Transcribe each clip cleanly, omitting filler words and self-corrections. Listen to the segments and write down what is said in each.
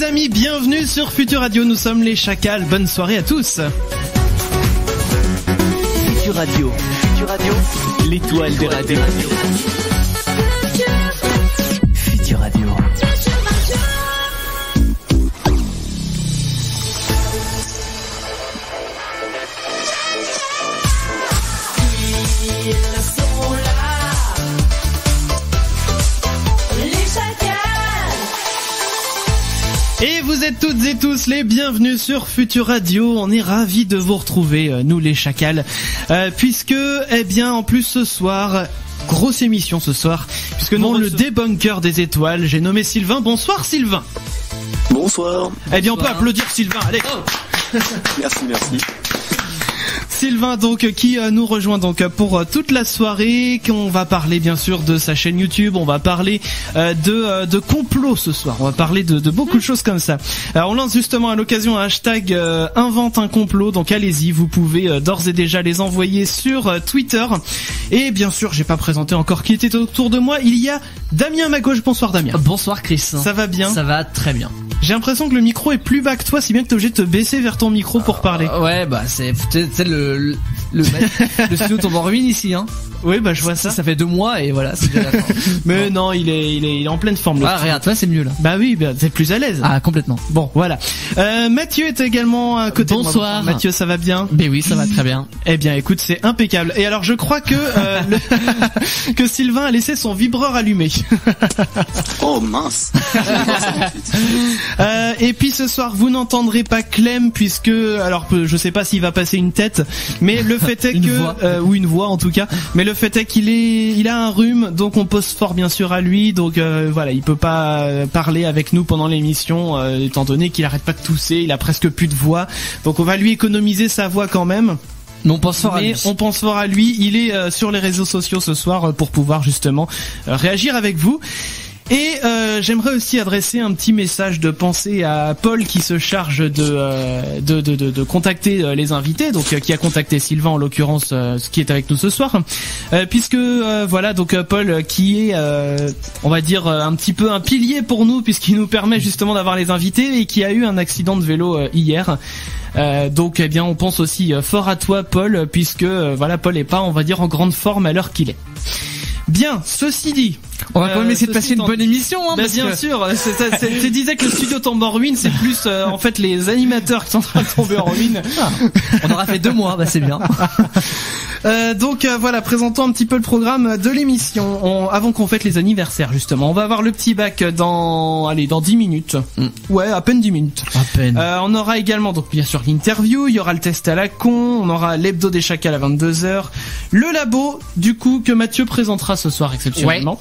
amis, bienvenue sur Futur Radio, nous sommes les Chacals, bonne soirée à tous. Futur Radio, l'étoile des radios. Futur Radio. Et vous êtes toutes et tous les bienvenus sur Futur Radio. On est ravis de vous retrouver, nous les Chacals, puisque, eh bien, en plus ce soir, grosse émission ce soir, puisque nous avons le débunker des étoiles. J'ai nommé Sylvain. Bonsoir Sylvain. Bonsoir. Eh bien, on peut applaudir Sylvain. Allez. Merci. Sylvain donc qui nous rejoint donc pour toute la soirée, qu'on va parler bien sûr de sa chaîne YouTube, on va parler de complot ce soir, on va parler de beaucoup de choses comme ça. Alors on lance justement à l'occasion un hashtag invente un complot, donc allez-y, vous pouvez d'ores et déjà les envoyer sur Twitter. Et bien sûr, j'ai pas présenté encore qui était autour de moi, il y a Damien à ma gauche. Bonsoir Damien. Bonsoir Chris. Ça va bien? Ça va très bien. J'ai l'impression que le micro est plus bas que toi, si bien que t'es obligé de te baisser vers ton micro pour parler. Ouais, bah c'est le studio tombe en ruine ici, hein. Oui, bah je vois ça. Ça fait 2 mois et voilà, c'est déjà la fin. Mais non, il est en pleine forme. Ah, regarde, toi c'est mieux là. Bah oui, bah, t'es plus à l'aise. Ah, complètement. Bon, voilà. Mathieu est également à côté de moi. Bonsoir. Mathieu, ça va bien? Ben oui, ça va très bien. Eh bien, écoute, c'est impeccable. Et alors, je crois que que Sylvain a laissé son vibreur allumé. Oh mince. Et puis ce soir, vous n'entendrez pas Clem puisque, alors, je sais pas s'il va passer une tête, mais le fait est ou une voix en tout cas, mais le fait est il a un rhume, donc on pose fort bien sûr à lui, donc voilà, il peut pas parler avec nous pendant l'émission, étant donné qu'il arrête pas de tousser, il a presque plus de voix, donc on va lui économiser sa voix quand même. Mais on pense fort à lui. Il est sur les réseaux sociaux ce soir pour pouvoir justement réagir avec vous. Et j'aimerais aussi adresser un petit message de pensée à Paul qui se charge de contacter les invités, donc qui a contacté Sylvain en l'occurrence, qui est avec nous ce soir, puisque voilà, donc Paul qui est on va dire un petit peu un pilier pour nous puisqu'il nous permet justement d'avoir les invités et qui a eu un accident de vélo hier. Donc eh bien on pense aussi fort à toi Paul, puisque voilà, Paul est pas, on va dire, en grande forme à l'heure qu'il est. Bien, ceci dit, on va quand même essayer de passer une bonne émission, hein, bah bien sûr, tu disais que le studio tombe en ruine, c'est plus en fait les animateurs qui sont en train de tomber en ruine. On aura fait 2 mois, bah c'est bien. Donc voilà, présentons un petit peu le programme de l'émission. Avant qu'on fête les anniversaires justement, on va avoir le petit bac dans 10 minutes. Ouais, à peine 10 minutes. À peine. On aura également donc bien sûr l'interview, il y aura le test à la con, on aura l'hebdo des Chacals à 22h, le labo du coup que Mathieu présentera ce soir exceptionnellement.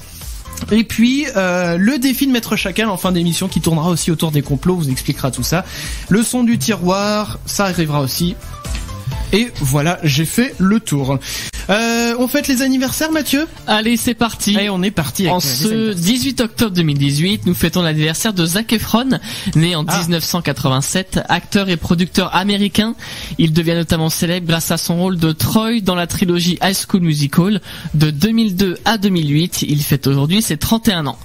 Ouais. Et puis le défi de Maître Chacal en fin d'émission qui tournera aussi autour des complots, vous expliquera tout ça. Le son du tiroir, ça arrivera aussi. Et voilà, j'ai fait le tour. On fête les anniversaires, Mathieu ? Allez, c'est parti. Allez, on est parti. En ce 18 octobre 2018, nous fêtons l'anniversaire de Zac Efron, né en 1987, acteur et producteur américain. Il devient notamment célèbre grâce à son rôle de Troy dans la trilogie High School Musical. De 2002 à 2008, il fête aujourd'hui ses 31 ans.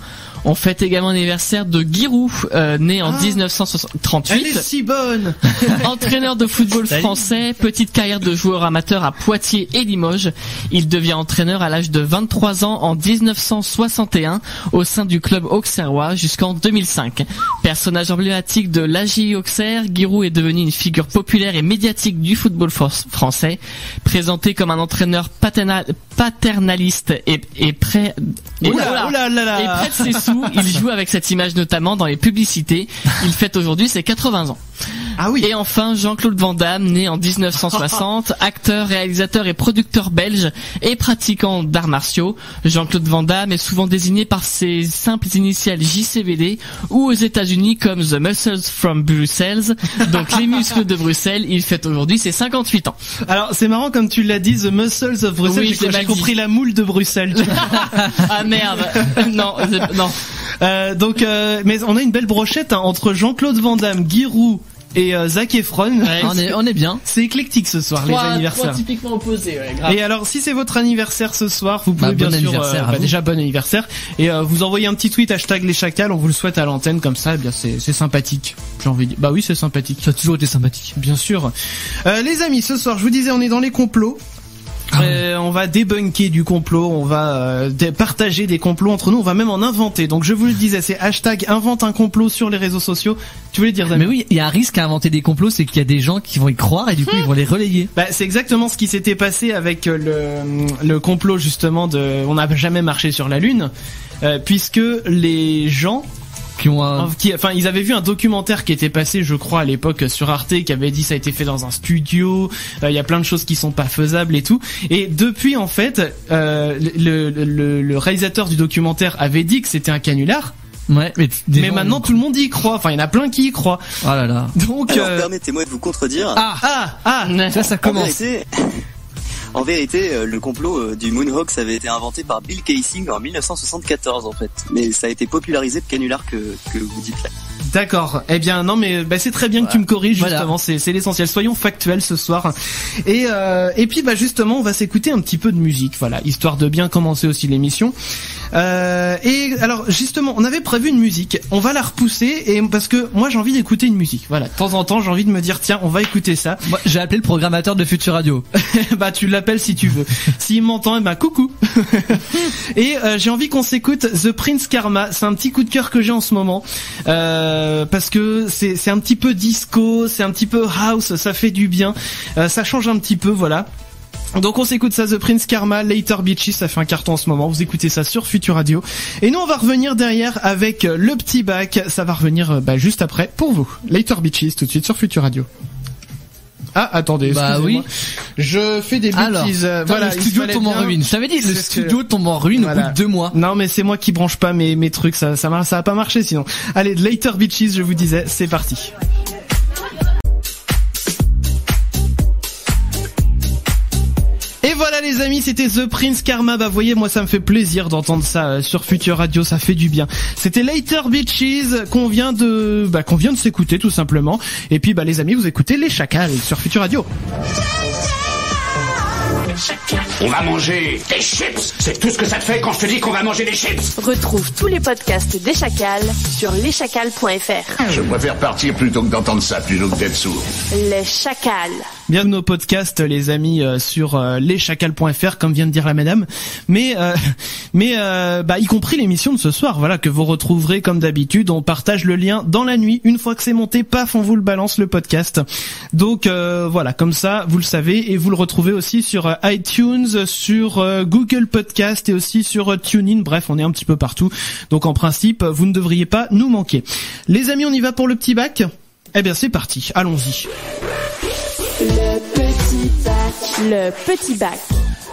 On fête également l'anniversaire de Giroud, né en 1938. Elle est si bonne. Entraîneur de football français, petite carrière de joueur amateur à Poitiers et Limoges. Il devient entraîneur à l'âge de 23 ans en 1961 au sein du club auxerrois jusqu'en 2005. Personnage emblématique de l'AJ Auxerre, Giroud est devenu une figure populaire et médiatique du football français. Présenté comme un entraîneur paternaliste et près de ses sous, il joue avec cette image notamment dans les publicités. Il fête aujourd'hui ses 80 ans. Ah oui. Et enfin, Jean-Claude Van Damme, né en 1960, acteur, réalisateur et producteur belge et pratiquant d'arts martiaux. Jean-Claude Van Damme est souvent désigné par ses simples initiales JCVD ou aux États-Unis comme The Muscles from Brussels, donc les muscles de Bruxelles. Il fête aujourd'hui ses 58 ans. Alors, c'est marrant comme tu l'as dit, The Muscles of Brussels. Oui, j'ai compris la moule de Bruxelles. Ah merde. Non. Donc, mais on a une belle brochette entre Jean-Claude Van Damme, Giroud et Zac Efron. Ouais, on est bien. C'est éclectique ce soir, les anniversaires. Trois typiquement opposés, ouais, grave. Et alors, si c'est votre anniversaire ce soir, vous pouvez bien sûr, déjà bon anniversaire, et vous envoyez un petit tweet #les chacals, on vous le souhaite à l'antenne, comme ça, eh bien c'est sympathique. J'ai envie de dire, bah oui, c'est sympathique. Ça a toujours été sympathique. Bien sûr. Les amis, ce soir, je vous disais, on est dans les complots. On va débunker du complot, on va partager des complots entre nous, on va même en inventer. Donc je vous le disais, c'est #invente un complot sur les réseaux sociaux. Tu voulais dire, Damien? Mais oui, il y a un risque à inventer des complots, c'est qu'il y a des gens qui vont y croire et du coup ils vont les relayer. Bah c'est exactement ce qui s'était passé avec le complot justement de on n'a jamais marché sur la Lune, puisque les gens ils avaient vu un documentaire qui était passé, je crois, à l'époque sur Arte, qui avait dit ça a été fait dans un studio, il y a plein de choses qui sont pas faisables et tout. Et depuis, en fait, le réalisateur du documentaire avait dit que c'était un canular. Ouais, mais maintenant tout le monde y croit. Enfin, il y en a plein qui y croient. Oh là là. Donc, alors, permettez-moi de vous contredire. Ça commence. En vérité, le complot du Moonhoax avait été inventé par Bill Kaysing en 1974 en fait, mais ça a été popularisé le canular que vous dites là. D'accord. Eh bien non, mais c'est très bien que tu me corriges justement. C'est l'essentiel. Soyons factuels ce soir. Et puis justement, on va s'écouter un petit peu de musique, voilà, histoire de bien commencer aussi l'émission. Et alors justement, on avait prévu une musique. On va la repousser et parce que moi j'ai envie d'écouter une musique. Voilà, de temps en temps j'ai envie de me dire tiens, on va écouter ça. Moi, j'ai appelé le programmateur de Future Radio. Bah tu l'appelles si tu veux. S'il m'entend, coucou. Et j'ai envie qu'on s'écoute The Prince Karma. C'est un petit coup de cœur que j'ai en ce moment. Parce que c'est un petit peu disco, c'est un petit peu house, ça fait du bien, ça change un petit peu, voilà. Donc on s'écoute ça, The Prince Karma, Later Bitches, ça fait un carton en ce moment, vous écoutez ça sur Future Radio. Et nous on va revenir derrière avec le petit bac, ça va revenir juste après pour vous. Later Bitches tout de suite sur Future Radio. Ah, attendez, excusez-moi. Je fais des bêtises. Voilà, le studio tombe en ruine. Je t'avais dit, le studio tombe en ruine au bout de 2 mois. Non, mais c'est moi qui branche pas mes trucs, ça a pas marché sinon. Allez, Later Bitches, je vous disais, c'est parti. Et voilà les amis, c'était The Prince Karma. Bah voyez, moi ça me fait plaisir d'entendre ça sur Future Radio, ça fait du bien. C'était Later Bitches qu'on vient de s'écouter tout simplement. Et puis les amis, vous écoutez Les Chacals sur Future Radio. On va manger des chips. C'est tout ce que ça te fait quand je te dis qu'on va manger des chips. Retrouve tous les podcasts des Chacals sur leschacals.fr. Je préfère partir plutôt que d'entendre ça, plutôt que d'être sourd. Les Chacals. Bienvenue au podcast les amis sur leschacals.fr comme vient de dire la madame. Mais y compris l'émission de ce soir, voilà, que vous retrouverez comme d'habitude. On partage le lien dans la nuit. Une fois que c'est monté, paf, on vous le balance le podcast. Donc voilà, comme ça vous le savez et vous le retrouvez aussi sur iTunes, sur Google Podcast et aussi sur TuneIn. Bref, on est un petit peu partout. Donc en principe, vous ne devriez pas nous manquer. Les amis, on y va pour le petit bac ? Eh bien, c'est parti. Allons-y. Le petit bac. Le petit bac.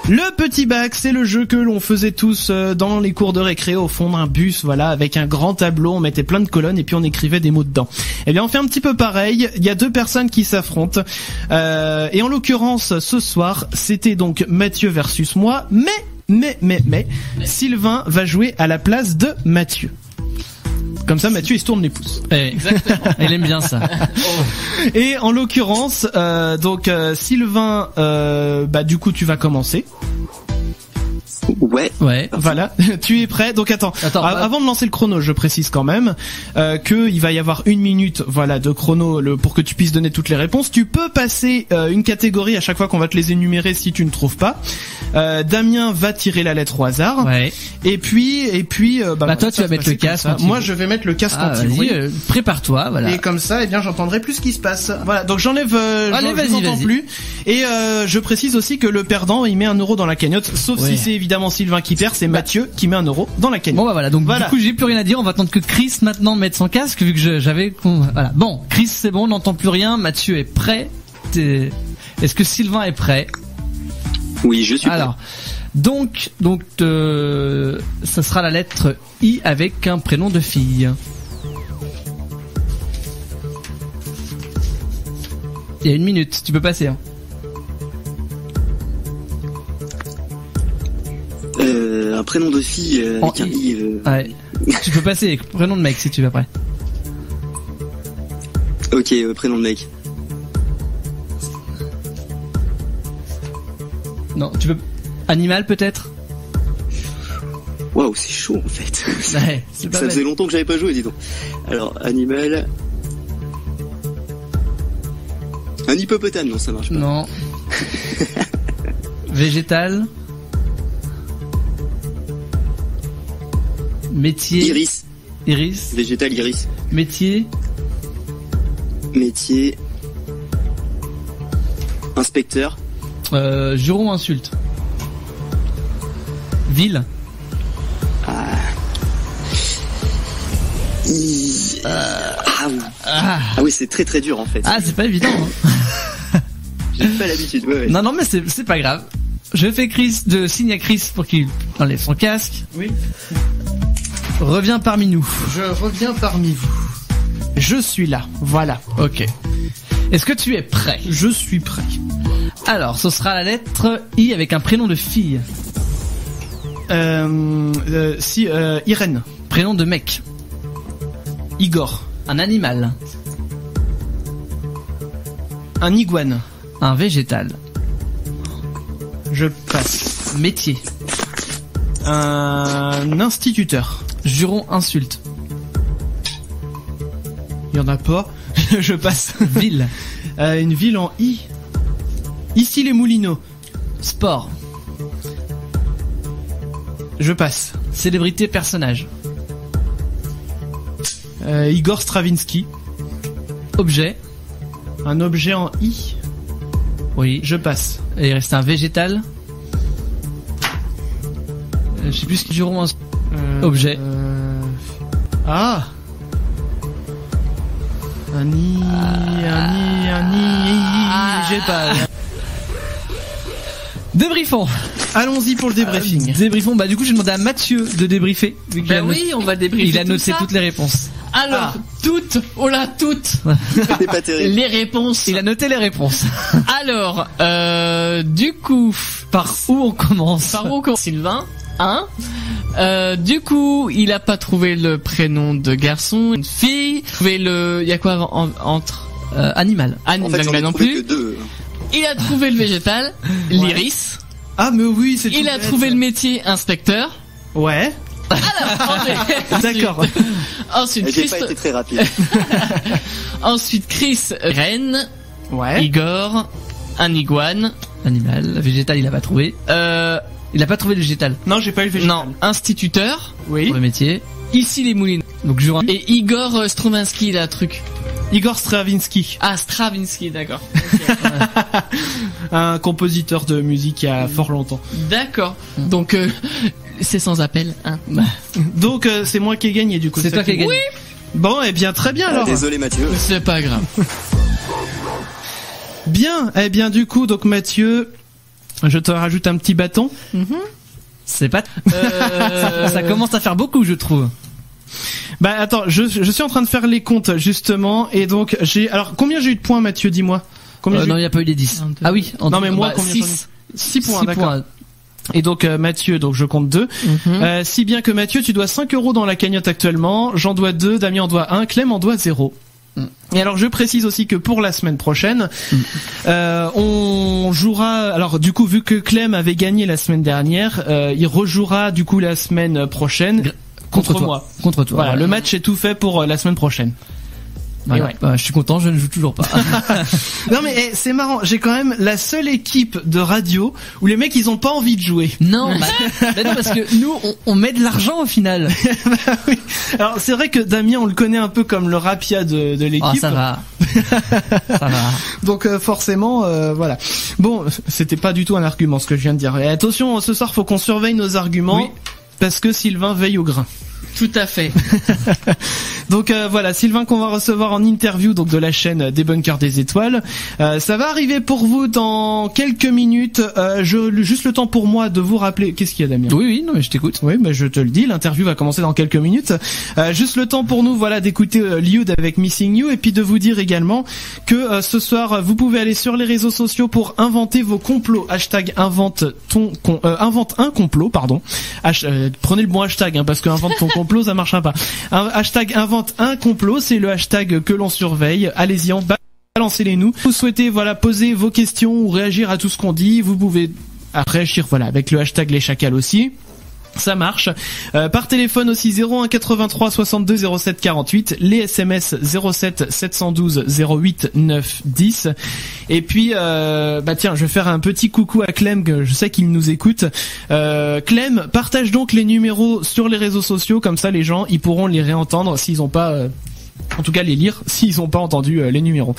Le petit bac, c'est le jeu que l'on faisait tous dans les cours de récré au fond d'un bus, voilà, avec un grand tableau, on mettait plein de colonnes et puis on écrivait des mots dedans. Eh bien, on fait un petit peu pareil, il y a 2 personnes qui s'affrontent, et en l'occurrence, ce soir, c'était donc Mathieu versus moi, mais, Sylvain va jouer à la place de Mathieu. Comme ça, Mathieu, il se tourne les pouces. Exactement. Il aime bien ça. Et en l'occurrence, Sylvain, du coup, tu vas commencer. Ouais. Voilà, tu es prêt. Donc attends, avant de lancer le chrono, je précise quand même que il va y avoir 1 minute, voilà, de chrono pour que tu puisses donner toutes les réponses. Tu peux passer une catégorie à chaque fois qu'on va te les énumérer si tu ne trouves pas. Damien va tirer la lettre au hasard. Ouais. Et puis toi tu vas mettre le casque. Moi je vais mettre le casque anti-bruit. Prépare-toi, voilà. Et comme ça, j'entendrai plus ce qui se passe. Voilà, donc j'enlève. Vas-y. Plus. Et je précise aussi que le perdant, il met 1 euro dans la cagnotte, sauf si c'est évidemment Sylvain qui perd, c'est Mathieu qui met 1 euro dans la cagnotte. Bon voilà, donc du coup j'ai plus rien à dire, on va attendre que Chris maintenant mette son casque vu que j'avais voilà. Bon, Chris c'est bon, on n'entend plus rien, Mathieu est prêt. Est-ce que Sylvain est prêt? Oui, je suis prêt. Alors, donc ça sera la lettre I avec un prénom de fille. Il y a 1 minute, tu peux passer hein. Un prénom de fille avec un I. Ouais. Tu peux passer avec prénom de mec si tu veux après. Ok, prénom de mec. Non, tu veux animal peut-être? Waouh, c'est chaud en fait. Ouais, c'est pas Ça bête. faisait longtemps que j'avais pas joué, dis donc. Alors, animal... Un hippopotame, non, ça marche pas. Non. Végétal. Métier. Iris. Iris. Végétal, iris. Métier. Métier... Inspecteur. Juron insulte. Ville. Ah oui, c'est très très dur en fait. Ah, c'est pas évident. Hein. J'ai pas l'habitude. Ouais. Non, mais c'est pas grave. Je fais Chris de signe à Chris pour qu'il enlève son casque. Oui. Reviens parmi nous. Je reviens parmi vous. Je suis là. Voilà. Ok. Est-ce que tu es prêt? Je suis prêt. Alors, ce sera la lettre I avec un prénom de fille. Irène. Prénom de mec. Igor. Un animal. Un iguane. Un végétal. Je passe. Métier. Un instituteur. Juron insulte. Il y en a pas. Je passe. Ville. Une ville en I. Ici les Moulineaux. Sport. Je passe. Célébrité personnage. Igor Stravinsky. Objet. Un objet en I. Oui. Je passe. Et il reste un végétal. Je sais plus ce que Juron insulte. Objet. Ah. Un I. J'ai pas. Débriefons. Allons-y pour le débriefing. Débriefons. Bah du coup j'ai demandé à Mathieu de débriefer. Vu qu'il a Ben oui, on va débriefer. il a tout noté ça. toutes les réponses. Alors, toutes, toutes C'est pas terrible. les réponses. Il a noté les réponses. Alors, du coup, Par où on commence? par où commence Sylvain, hein? Du coup, il a pas trouvé le prénom de garçon, une fille. Trouvé le, il y a quoi entre Animal. En fait, j'en ai non trouvé plus. que deux. Il a trouvé le végétal, l'iris. Ah mais oui, c'est Il tout a bête. trouvé le métier inspecteur. Ouais. D'accord. Ensuite, J'ai Chris, pas été très rapide. ensuite Chris, Rennes, Ouais. Igor, un iguane. Animal. Végétal il a pas trouvé. Il a pas trouvé le végétal. Non, j'ai pas eu le végétal. Non, instituteur. Oui. Pour le métier. Ici les Moulines. Donc Juron. Et Igor Stravinsky, il a un truc. Igor Stravinsky, Ah, Stravinsky, d'accord. un compositeur de musique il y a fort longtemps. D'accord. Donc, c'est sans appel, hein. Donc c'est moi qui ai gagné du coup. C'est toi qui as gagné. Bon, eh bien très bien alors. Désolé Mathieu. C'est pas grave. Bien, eh bien du coup donc Mathieu, je te rajoute un petit bâton. C'est pas. Ça commence à faire beaucoup je trouve. Bah attends, je suis en train de faire les comptes justement et donc alors combien j'ai eu de points Mathieu, dis-moi. Combien j'ai eu Non il y a pas eu les 10. Un, deux, Ah oui. Non mais moi bah, combien 6. 6 points, 6 d'accord. points. Et donc Mathieu, donc je compte 2. Si bien que Mathieu, tu dois 5 € dans la cagnotte actuellement, j'en dois 2, Damien en doit 1, Clem en doit 0. Et alors je précise aussi que pour la semaine prochaine, on jouera. Alors du coup, vu que Clem avait gagné la semaine dernière, il rejouera du coup la semaine prochaine contre toi. moi. Contre toi. Voilà, le match est tout fait pour la semaine prochaine. Voilà. Et ouais. Bah, je suis content, je ne joue toujours pas. Non mais c'est marrant, j'ai quand même la seule équipe de radio où les mecs ils ont pas envie de jouer. Non, bah non, parce que nous on met de l'argent au final. Bah oui. Alors c'est vrai que Damien on le connaît un peu comme le rapia de l'équipe. Ah ça va. Ça va. Donc forcément voilà. Bon, c'était pas du tout un argument ce que je viens de dire. Et attention, ce soir faut qu'on surveille nos arguments Oui. parce que Sylvain veille au grain. Tout à fait. Donc voilà, Sylvain qu'on va recevoir en interview donc de la chaîne des Bunkers des Étoiles. Ça va arriver pour vous dans quelques minutes. Juste le temps pour moi de vous rappeler. Qu'est-ce qu'il y a, Damien ? Oui, non mais je t'écoute. Oui, mais je te le dis, l'interview va commencer dans quelques minutes. Juste le temps pour nous, voilà, d'écouter Liud avec Missing You et puis de vous dire également que ce soir, vous pouvez aller sur les réseaux sociaux pour inventer vos complots. Hashtag invente un complot, pardon. Prenez le bon hashtag, hein, parce que invente ton complot, ça marchera pas. Hashtag invente invente un complot, c'est le hashtag que l'on surveille. Allez-y, balancez-les nous. Vous souhaitez poser vos questions ou réagir à tout ce qu'on dit, vous pouvez réagir avec le hashtag les chacals aussi. Ça marche. Par téléphone aussi 01 83 62 07 48, les SMS 07 712 08 9 10. Et puis tiens, je vais faire un petit coucou à Clem, que je sais qu'il nous écoute. Clem, partage donc les numéros sur les réseaux sociaux, comme ça les gens ils pourront les réentendre s'ils ont pas en tout cas les lire s'ils ont pas entendu les numéros.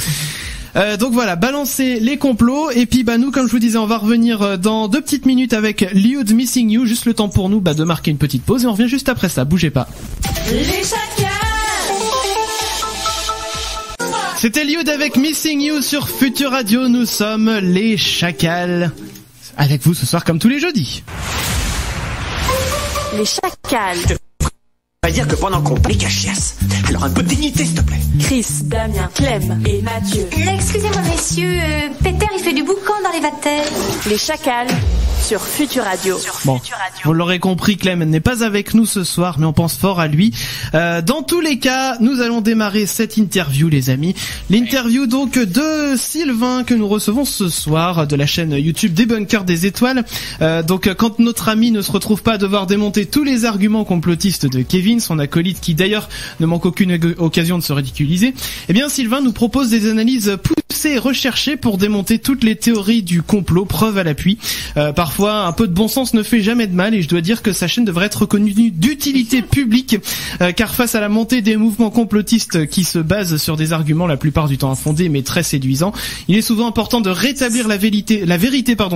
Donc voilà, balancez les complots. Et puis nous, comme je vous disais, on va revenir dans 2 petites minutes avec Liud Missing You. Juste le temps pour nous de marquer une petite pause et on revient juste après ça. Bougez pas. Les chacals. C'était Liud avec Missing You sur Futur Radio. Nous sommes les chacals. Avec vous ce soir comme tous les jeudis. Les chacals. On va dire que pendant qu'on pique à chiasse, alors un peu de dignité s'il te plaît. Chris, Damien, Clem et Mathieu. Excusez-moi messieurs, Peter il fait du boucan dans les vatères. Les chacals sur Futur Radio. Bon, vous l'aurez compris, Clem n'est pas avec nous ce soir, mais on pense fort à lui. Dans tous les cas, nous allons démarrer cette interview, les amis. L'interview donc de Sylvain que nous recevons ce soir de la chaîne YouTube des Bunkers des Étoiles. Donc quand notre ami ne se retrouve pas à devoir démonter tous les arguments complotistes de Kevin, son acolyte qui d'ailleurs ne manque aucune occasion de se ridiculiser, eh bien Sylvain nous propose des analyses poussées et recherchées pour démonter toutes les théories du complot, preuve à l'appui. Parfois un peu de bon sens ne fait jamais de mal et je dois dire que sa chaîne devrait être reconnue d'utilité publique car face à la montée des mouvements complotistes qui se basent sur des arguments la plupart du temps infondés mais très séduisants, il est souvent important de rétablir la vérité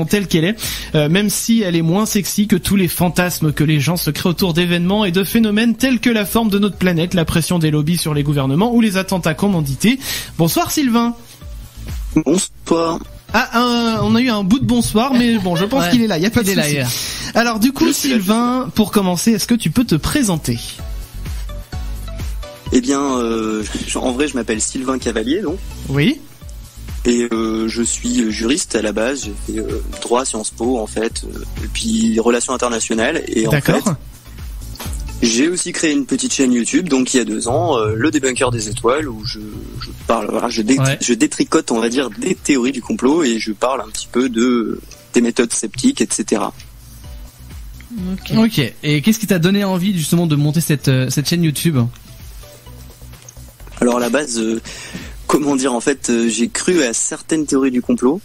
telle qu'elle est, même si elle est moins sexy que tous les fantasmes que les gens se créent autour d'événements et de phénomènes tels que la forme de notre planète, la pression des lobbies sur les gouvernements ou les attentats commandités. Bonsoir Sylvain. Bonsoir. On a eu un bout de bonsoir, mais bon, je pense qu'il est là, il y a pas de souci. Alors du coup, Sylvain, pour commencer, est-ce que tu peux te présenter ? Eh bien, en vrai, je m'appelle Sylvain Cavalier, donc. Oui. Et je suis juriste à la base. J'ai fait droit, Sciences Po, en fait, et puis relations internationales. Et en fait, j'ai aussi créé une petite chaîne YouTube, donc il y a 2 ans, le Débunker des Étoiles, où je parle, je détricote, on va dire, des théories du complot et je parle un petit peu des méthodes sceptiques, etc. Ok. Et qu'est-ce qui t'a donné envie justement de monter cette chaîne YouTube ? Alors à la base, comment dire, en fait, j'ai cru à certaines théories du complot.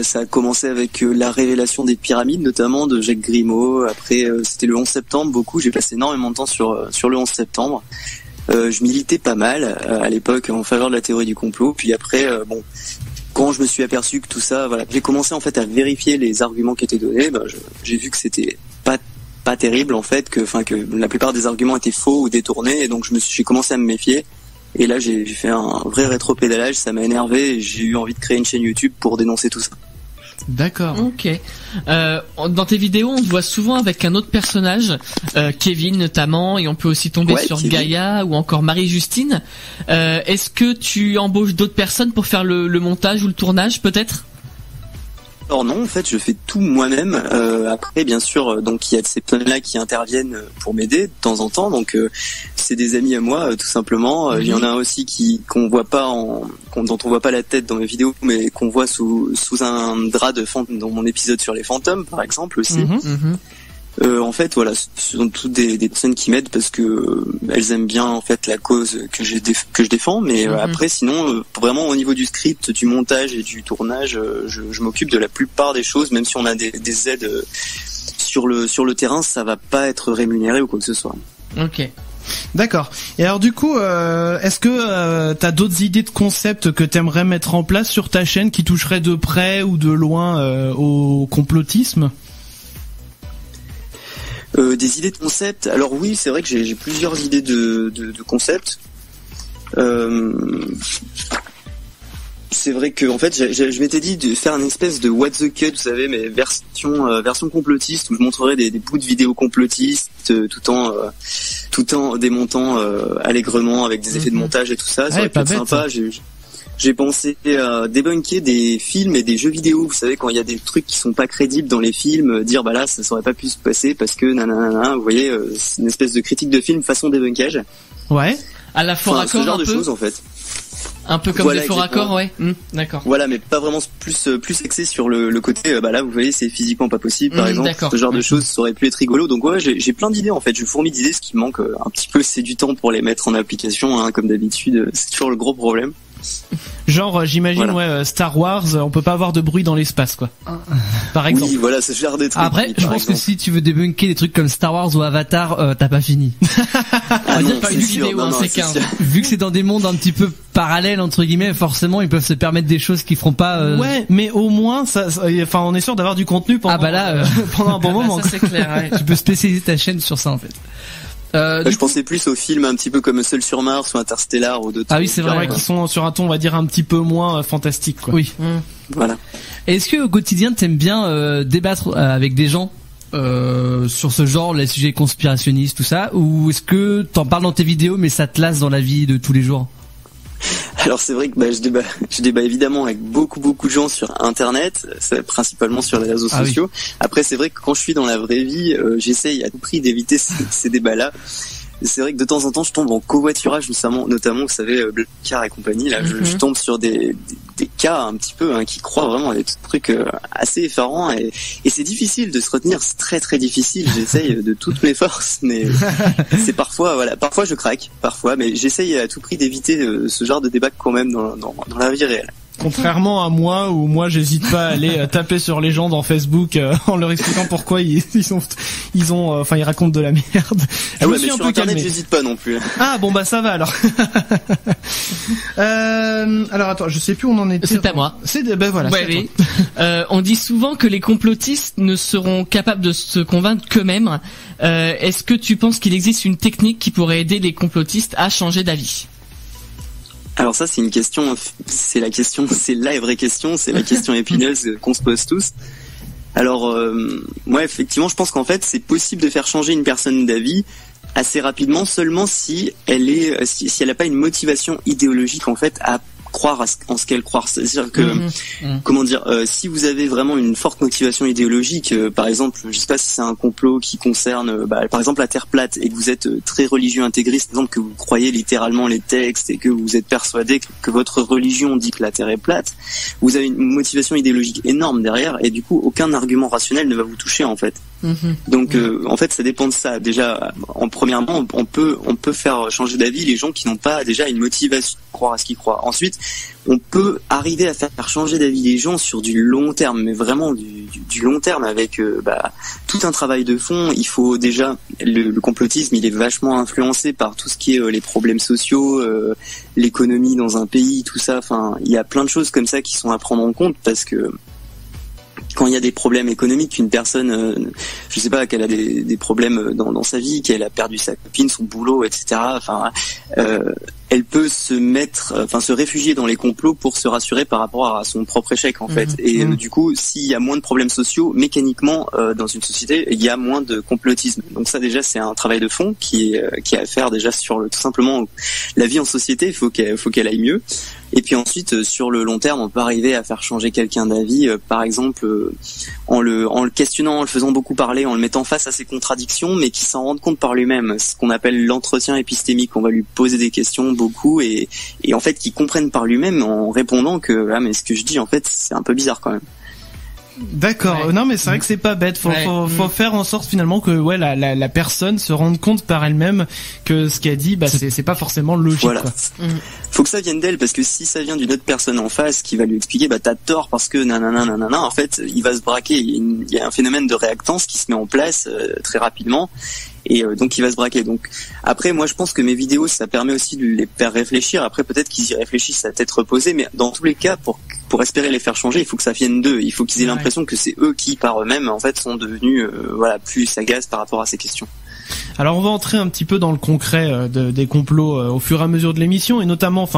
Ça a commencé avec la révélation des pyramides, notamment de Jacques Grimaud. Après, c'était le 11 septembre, beaucoup. J'ai passé énormément de temps sur le 11 septembre. Je militais pas mal à l'époque en faveur de la théorie du complot. Puis après, quand je me suis aperçu que tout ça, j'ai commencé en fait à vérifier les arguments qui étaient donnés. J'ai vu que c'était pas terrible en fait, que la plupart des arguments étaient faux ou détournés. Et donc j'ai commencé à me méfier. Et là, j'ai fait un vrai rétropédalage, ça m'a énervé et j'ai eu envie de créer une chaîne YouTube pour dénoncer tout ça. D'accord. Ok. Dans tes vidéos, on te voit souvent avec un autre personnage, Kevin notamment, et on peut aussi tomber sur Kevin. Gaïa ou encore Marie-Justine. Est-ce que tu embauches d'autres personnes pour faire le montage ou le tournage, peut-être ? Alors non, en fait, je fais tout moi-même. Après, bien sûr, donc il y a ces personnes-là qui interviennent pour m'aider de temps en temps. Donc c'est des amis à moi, tout simplement. Il y en a aussi qu'on voit pas dont on voit pas la tête dans mes vidéos, mais qu'on voit sous un drap de fantôme dans mon épisode sur les fantômes, par exemple aussi. En fait, voilà, ce sont toutes des personnes qui m'aident parce que elles aiment bien en fait la cause que je défends. Mais après, sinon, vraiment au niveau du script, du montage et du tournage, je m'occupe de la plupart des choses, même si on a des aides sur le terrain, ça va pas être rémunéré ou quoi que ce soit. Ok. D'accord. Et alors du coup, est-ce que t'as d'autres idées de concepts que t'aimerais mettre en place sur ta chaîne qui toucheraient de près ou de loin au complotisme ? Des idées de concepts. Alors oui, c'est vrai que j'ai plusieurs idées de concepts. C'est vrai que en fait, je m'étais dit de faire une espèce de what the cut, vous savez, mais version complotiste, où je montrerais des bouts de vidéos complotistes, tout en démontant allègrement avec des effets de montage et tout ça. Ça aurait pu être sympa. J'ai pensé à débunker des films et des jeux vidéo. Vous savez, quand il y a des trucs qui sont pas crédibles dans les films, dire bah là ça aurait pas pu se passer parce que nanana, vous voyez, c'est une espèce de critique de film façon débunkage. Ouais. À la faux raccord, ce genre un de peu. choses en fait. Un peu comme Voilà, des faux raccords, ouais. D'accord. Voilà, mais pas vraiment plus axé sur le côté. Là, vous voyez, c'est physiquement pas possible, par exemple. D'accord. Ce genre de choses, ça aurait pu être rigolo. Donc ouais, j'ai plein d'idées en fait. Je fourmille d'idées. Ce qui me manque un petit peu, c'est du temps pour les mettre en application. Hein, comme d'habitude, c'est toujours le gros problème. Genre, j'imagine, Voilà. Star Wars, on peut pas avoir de bruit dans l'espace, quoi. Par exemple. Oui, voilà, ce genre de trucs. Après, oui, je par pense exemple. que si tu veux débunker des trucs comme Star Wars ou Avatar, t'as pas fini. Ah non, pas c'est une sûr, vidéo, non, hein, non, c'est c'est 15. sûr. Vu que c'est dans des mondes un petit peu parallèles entre guillemets, forcément ils peuvent se permettre des choses qu'ils feront pas. Ouais, mais au moins, enfin, on est sûr d'avoir du contenu pendant, Ah bah là, pendant un bon moment. Ça, c'est clair, ouais. Tu peux spécialiser ta chaîne sur ça en fait. Je pensais plus aux films un petit peu comme Seul sur Mars ou Interstellar ou d'autres. Ah oui, c'est vrai. Ouais, qui sont sur un ton, on va dire, un petit peu moins fantastique, quoi. Oui. Voilà. Est-ce que au quotidien t'aimes bien débattre avec des gens sur ce genre, les sujets conspirationnistes, tout ça, ou est-ce que t'en parles dans tes vidéos mais ça te lasse dans la vie de tous les jours? Alors c'est vrai que je débat évidemment avec beaucoup de gens sur Internet, principalement sur les réseaux sociaux. Après c'est vrai que quand je suis dans la vraie vie, j'essaye à tout prix d'éviter ces débats-là. C'est vrai que de temps en temps je tombe en covoiturage, notamment vous savez, Car et compagnie. Là, je tombe sur des cas un petit peu qui croient vraiment à des trucs assez effarants et c'est difficile de se retenir. C'est très très difficile. J'essaye de toutes mes forces, mais c'est parfois je craque, mais j'essaye à tout prix d'éviter ce genre de débat quand même dans la vie réelle. Contrairement à moi, où moi j'hésite pas à aller taper sur les gens dans Facebook en leur expliquant pourquoi ils racontent de la merde. Ah ouais, mais sur Internet, j'hésite pas non plus. Ah bon bah ça va alors. Alors attends, je sais plus où on en était. C'est à moi. Ben voilà. Ouais, oui. On dit souvent que les complotistes ne seront capables de se convaincre qu'eux-mêmes. Est-ce que tu penses qu'il existe une technique qui pourrait aider les complotistes à changer d'avis? Alors ça c'est une question, c'est la vraie question, c'est la question épineuse qu'on se pose tous. Alors moi effectivement je pense qu'en fait c'est possible de faire changer une personne d'avis assez rapidement seulement si elle n'a pas une motivation idéologique en fait à croire en ce qu'elle croit. C'est-à-dire que si vous avez vraiment une forte motivation idéologique, par exemple, je sais pas si c'est un complot qui concerne par exemple la Terre plate et que vous êtes très religieux intégriste, par exemple que vous croyez littéralement les textes et que vous êtes persuadé que votre religion dit que la Terre est plate, vous avez une motivation idéologique énorme derrière et du coup aucun argument rationnel ne va vous toucher en fait. Donc en fait ça dépend de ça. Déjà premièrement on peut faire changer d'avis les gens qui n'ont pas déjà une motivation à croire à ce qu'ils croient. Ensuite on peut arriver à faire changer d'avis les gens sur du long terme, mais vraiment du long terme avec tout un travail de fond. Il faut déjà le complotisme il est vachement influencé par tout ce qui est les problèmes sociaux, l'économie dans un pays, tout ça. Enfin il y a plein de choses comme ça qui sont à prendre en compte parce que quand il y a des problèmes économiques, une personne, je sais pas, qu'elle a des problèmes dans sa vie, qu'elle a perdu sa copine, son boulot, etc. Enfin, elle peut se réfugier dans les complots pour se rassurer par rapport à son propre échec en fait. Et du coup, s'il y a moins de problèmes sociaux, mécaniquement dans une société, il y a moins de complotisme. Donc ça déjà, c'est un travail de fond qui est à faire déjà sur tout simplement la vie en société. Il faut qu'elle aille mieux. Et puis ensuite, sur le long terme, on peut arriver à faire changer quelqu'un d'avis, par exemple, en le questionnant, en le faisant beaucoup parler, en le mettant face à ses contradictions, mais qui s'en rende compte par lui-même. Ce qu'on appelle l'entretien épistémique. On va lui poser des questions beaucoup et en fait, qu'il comprenne par lui-même en répondant que mais ce que je dis, en fait, c'est un peu bizarre quand même. D'accord. Ouais. Non, mais c'est vrai que c'est pas bête. Faut faire en sorte finalement que la personne se rende compte par elle-même que ce qu'elle dit, c'est pas forcément logique. Voilà. Quoi. Faut que ça vienne d'elle parce que si ça vient d'une autre personne en face qui va lui expliquer t'as tort parce que nanana, en fait, il va se braquer. Il y a un phénomène de réactance qui se met en place très rapidement. Et donc il va se braquer. Donc après moi je pense que mes vidéos ça permet aussi de les faire réfléchir. Après peut-être qu'ils y réfléchissent à tête reposée, mais dans tous les cas pour espérer les faire changer, il faut que ça vienne d'eux. Il faut qu'ils aient l'impression que c'est eux qui par eux-mêmes en fait sont devenus plus sagaces par rapport à ces questions. Alors on va entrer un petit peu dans le concret des complots au fur et à mesure de l'émission, et notamment,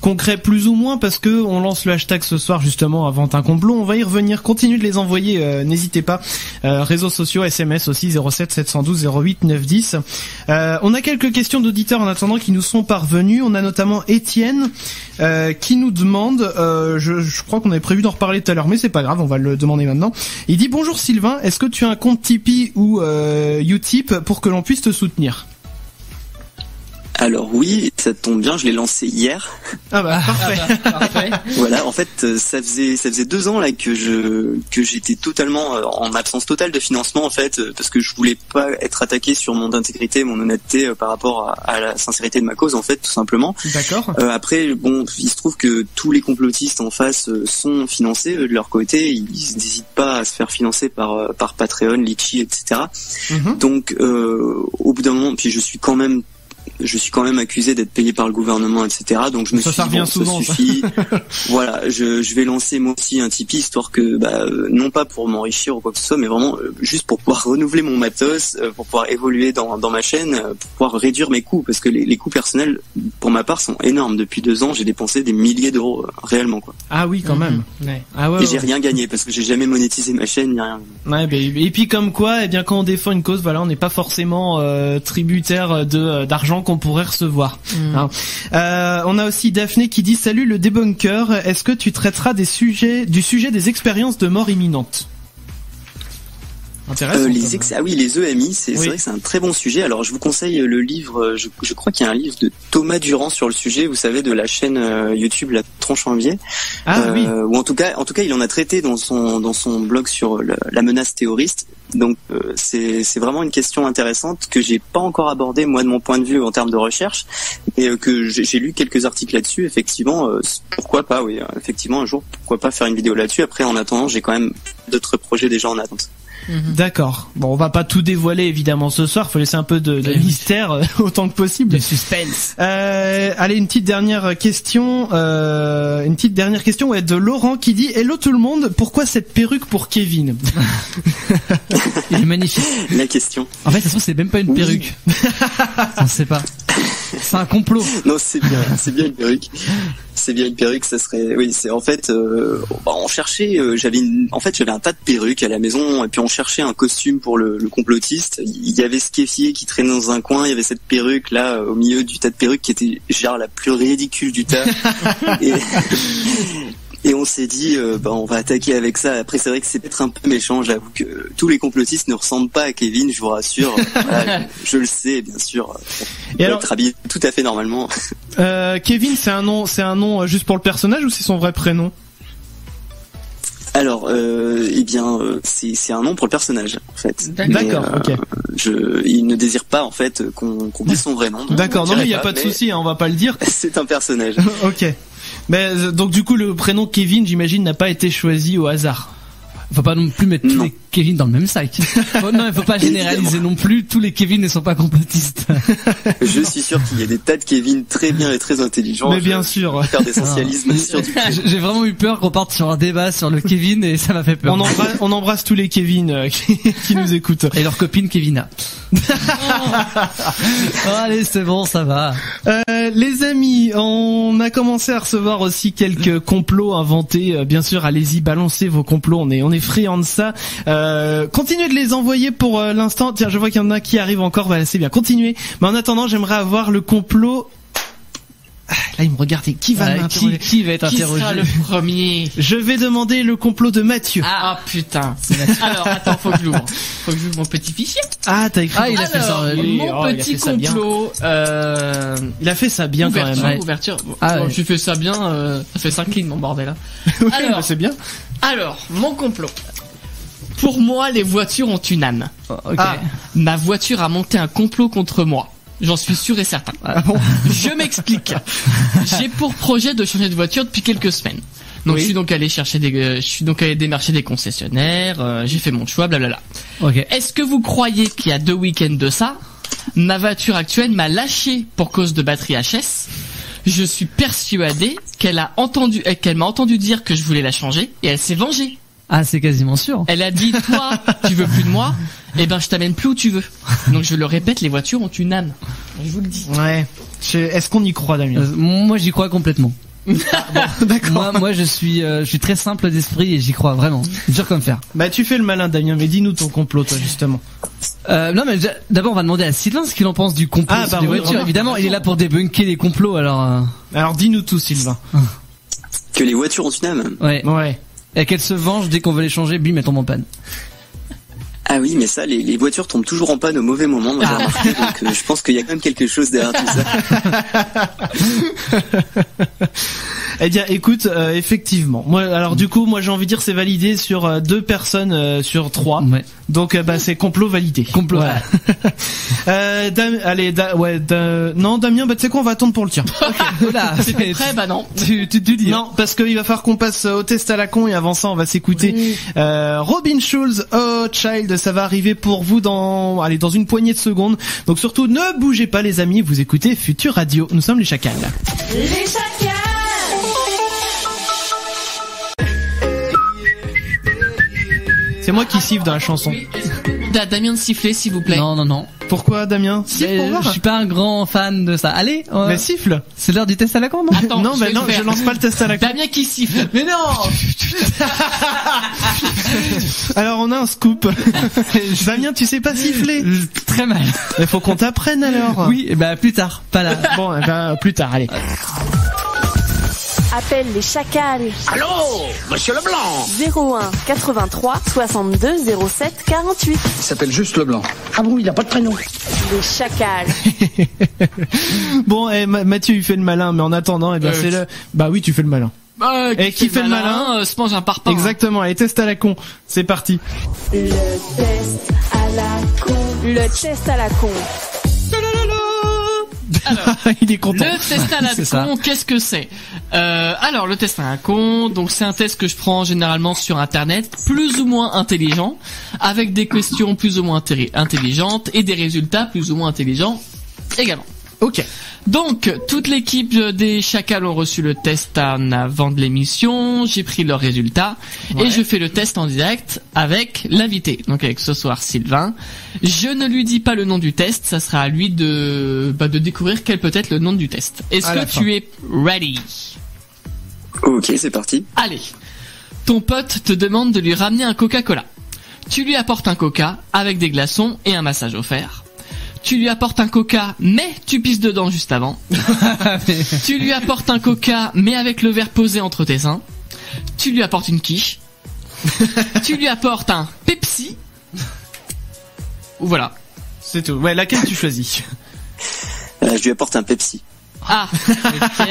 concret plus ou moins, parce que on lance le hashtag ce soir justement avant un complot. On va y revenir, continuez de les envoyer, n'hésitez pas. Réseaux sociaux, SMS aussi 07 712 08 910. On a quelques questions d'auditeurs en attendant qui nous sont parvenues. On a notamment Étienne qui nous demande, je crois qu'on avait prévu d'en reparler tout à l'heure, mais c'est pas grave, on va le demander maintenant. Il dit bonjour Sylvain, est-ce que tu as un compte Tipeee ou Utip pour que l'on puisse te soutenir? Alors oui, ça tombe bien, je l'ai lancé hier. Ah bah parfait. Voilà, en fait, ça faisait 2 ans là que j'étais totalement en absence totale de financement en fait, parce que je voulais pas être attaqué sur mon intégrité, mon honnêteté par rapport à la sincérité de ma cause en fait, tout simplement. D'accord. Après, bon, il se trouve que tous les complotistes en face sont financés de leur côté, ils n'hésitent pas à se faire financer par Patreon, Litchi, etc. Donc, au bout d'un moment, puis je suis quand même accusé d'être payé par le gouvernement, etc. Donc je me suis dit, bon, ça suffit. Voilà, je vais lancer moi aussi un Tipeee, histoire que, non pas pour m'enrichir ou quoi que ce soit, mais vraiment juste pour pouvoir renouveler mon matos, pour pouvoir évoluer dans ma chaîne, pour pouvoir réduire mes coûts, parce que les coûts personnels, pour ma part, sont énormes. Depuis 2 ans, j'ai dépensé des milliers d'euros réellement, quoi. Ah oui, quand même. Ouais. Ah ouais. Et j'ai rien gagné parce que j'ai jamais monétisé ma chaîne, ni rien. Ouais, et puis comme quoi, eh bien quand on défend une cause, voilà, on n'est pas forcément tributaire d'argent qu'on pourrait recevoir. Hein. On a aussi Daphné qui dit salut le débunker, est-ce que tu traiteras du sujet des expériences de mort imminente? Les EMI, c'est vrai que c'est un très bon sujet. Alors je vous conseille le livre, je crois qu'il y a un livre de Thomas Durand sur le sujet, vous savez, de la chaîne YouTube La Tronche en Biais. Ou en tout cas il en a traité dans son blog sur la menace terroriste. Donc c'est vraiment une question intéressante que j'ai pas encore abordée moi de mon point de vue en termes de recherche, et que j'ai lu quelques articles là-dessus. Effectivement, pourquoi pas, oui, effectivement un jour pourquoi pas faire une vidéo là-dessus. Après, en attendant, j'ai quand même d'autres projets déjà en attente. D'accord. Bon, on va pas tout dévoiler évidemment ce soir. Faut laisser un peu de mystère autant que possible. De suspense. Allez, une petite dernière question. Ouais, de Laurent qui dit hello tout le monde. Pourquoi cette perruque pour Kevin? Il est magnifique. La question. En fait, de toute façon, c'est même pas une perruque. On ne sait pas. C'est un complot. Non, c'est bien une perruque. C'est bien une perruque, ça serait. Oui, c'est en fait. On cherchait. J'avais un tas de perruques à la maison, et puis on cherchait un costume pour le complotiste. Il y avait Skefier qui traînait dans un coin. Il y avait cette perruque là au milieu du tas de perruques qui était genre la plus ridicule du tas. Et on s'est dit, on va attaquer avec ça. Après, c'est vrai que c'est peut-être un peu méchant. J'avoue que tous les complotistes ne ressemblent pas à Kevin, je vous rassure. Voilà, je le sais, bien sûr. Il peut être habillé tout à fait normalement. Kevin, c'est un nom juste pour le personnage ou c'est son vrai prénom? Alors, c'est un nom pour le personnage, en fait. D'accord, ok. Il ne désire pas, en fait, qu'on dise son vrai nom. D'accord, non mais il y a pas de souci, on va pas le dire. C'est un personnage. Ok. Mais donc du coup le prénom Kevin, j'imagine, n'a pas été choisi au hasard. Faut pas non plus mettre tous les Kevin dans le même sac. Il faut pas généraliser non plus. Tous les Kevin ne sont pas complotistes. Je suis sûr qu'il y a des tas de Kevin très bien et très intelligents. Mais bien sûr. Faire d'essentialisme sur du J'ai vraiment eu peur qu'on parte sur un débat sur le Kevin et ça m'a fait peur. On embrasse tous les Kevin qui nous écoutent. Et leur copine Kevina. Allez, c'est bon, ça va. Les amis, on a commencé à recevoir aussi quelques complots inventés. Bien sûr, allez-y, balancez vos complots. On est friands de ça. Continuez de les envoyer pour l'instant. Tiens, je vois qu'il y en a qui arrivent encore. Bah, c'est bien, continuez. Mais en attendant, j'aimerais avoir le complot. Là, il me regarde. Qui va m'interroger? Qui va être interrogé? Qui sera le premier? Je vais demander le complot de Mathieu. Ah putain. Alors, attends, faut que j'ouvre mon petit fichier. Ah, t'as écrit. Ah, il a fait ça. Mon petit complot. Il a fait ça bien quand même. Ouais. Ouverture. Bon, j'ai fait ça bien. Ça fait 5 lignes, mon bordel. Oui, alors, c'est bien. Alors, mon complot. Pour moi, les voitures ont une âme. Okay. Ma voiture a monté un complot contre moi. J'en suis sûr et certain. Ah bon? Je m'explique. J'ai pour projet de changer de voiture depuis quelques semaines. Donc je suis donc allé démarcher des concessionnaires, j'ai fait mon choix, blablabla. Okay. Est-ce que vous croyez qu'il y a 2 week-ends de ça, ma voiture actuelle m'a lâché pour cause de batterie HS? Je suis persuadé qu'elle m'a entendu dire que je voulais la changer et elle s'est vengée. Ah, c'est quasiment sûr. Elle a dit, toi, tu veux plus de moi? Eh ben, je t'amène plus où tu veux. Donc, je le répète, les voitures ont une âme. Je vous le dis. Ouais. Est-ce qu'on y croit, Damien? Moi, j'y crois complètement. D'accord. Moi, je suis très simple d'esprit et j'y crois vraiment. Dur comme fer. Bah, tu fais le malin, Damien, mais dis-nous ton complot, toi, justement. Non, mais d'abord, on va demander à Sylvain ce qu'il en pense du complot sur les voitures. Évidemment, il est là pour débunker les complots, alors. Alors, dis-nous tout, Sylvain. Que les voitures ont une âme. Ouais. Et qu'elle se venge dès qu'on veut les changer, bim, elles tombent en panne. Ah oui, mais ça, les voitures tombent toujours en panne au mauvais moment, moi j'ai remarqué, donc je pense qu'il y a quand même quelque chose derrière tout ça. Eh bien, écoute, effectivement. Moi, alors du coup, moi j'ai envie de dire c'est validé sur 2 personnes sur 3. Ouais. Donc c'est complot validé. Complot. Voilà. Non, Damien, tu sais quoi, on va attendre pour le tien. Voilà. C'était prêt, bah non. Tu dis. Non, parce qu'il va falloir qu'on passe au test à la con et avant ça, on va s'écouter Robin Schulz, Oh Child. Ça va arriver pour vous dans une poignée de secondes. Donc surtout, ne bougez pas, les amis. Vous écoutez Futur Radio. Nous sommes les Chacals. Les Chacals. C'est moi qui siffle dans la chanson. Damien de siffler, s'il vous plaît. Non. Pourquoi, Damien? Siffle pour voir. Je suis pas un grand fan de ça. Allez. Mais siffle. C'est l'heure du test à la con, non? Attends, non, je lance pas le test à la con. Damien qui siffle. Mais non. Alors on a un scoop. Damien, tu sais pas siffler. Très mal. Il faut qu'on t'apprenne alors. Oui, plus tard, pas là. Bon, plus tard, allez. Appelle les Chacals. Allô, monsieur Leblanc. 01 83 62 07 48. Il s'appelle juste Leblanc. Ah bon, il n'a pas de prénom. Les Chacals. Bon, Mathieu il fait le malin, mais en attendant, c'est le. Bah oui, tu fais le malin. Et qui fait le malin se mange un parpaing. Exactement. Allez, test à la con. C'est parti. Le test à la con. Le test à la con. Alors, il est content. Le test à la con, qu'est-ce que c'est? Alors, le test à la con, donc c'est un test que je prends généralement sur Internet, plus ou moins intelligent, avec des questions plus ou moins intelligentes et des résultats plus ou moins intelligents également. Ok. Donc, toute l'équipe des Chacals ont reçu le test en avant de l'émission, j'ai pris leurs résultats, et je fais le test en direct avec l'invité, donc avec ce soir Sylvain. Je ne lui dis pas le nom du test, ça sera à lui de découvrir quel peut être le nom du test. Est-ce que tu es ready? Ok, c'est parti. Allez. Ton pote te demande de lui ramener un Coca-Cola. Tu lui apportes un Coca avec des glaçons et un massage offert. Tu lui apportes un Coca, mais tu pisses dedans juste avant. Tu lui apportes un Coca, mais avec le verre posé entre tes seins. Tu lui apportes une quiche. Tu lui apportes un Pepsi. Voilà. C'est tout. Ouais, laquelle tu choisis? Je lui apporte un Pepsi. Ah, ok.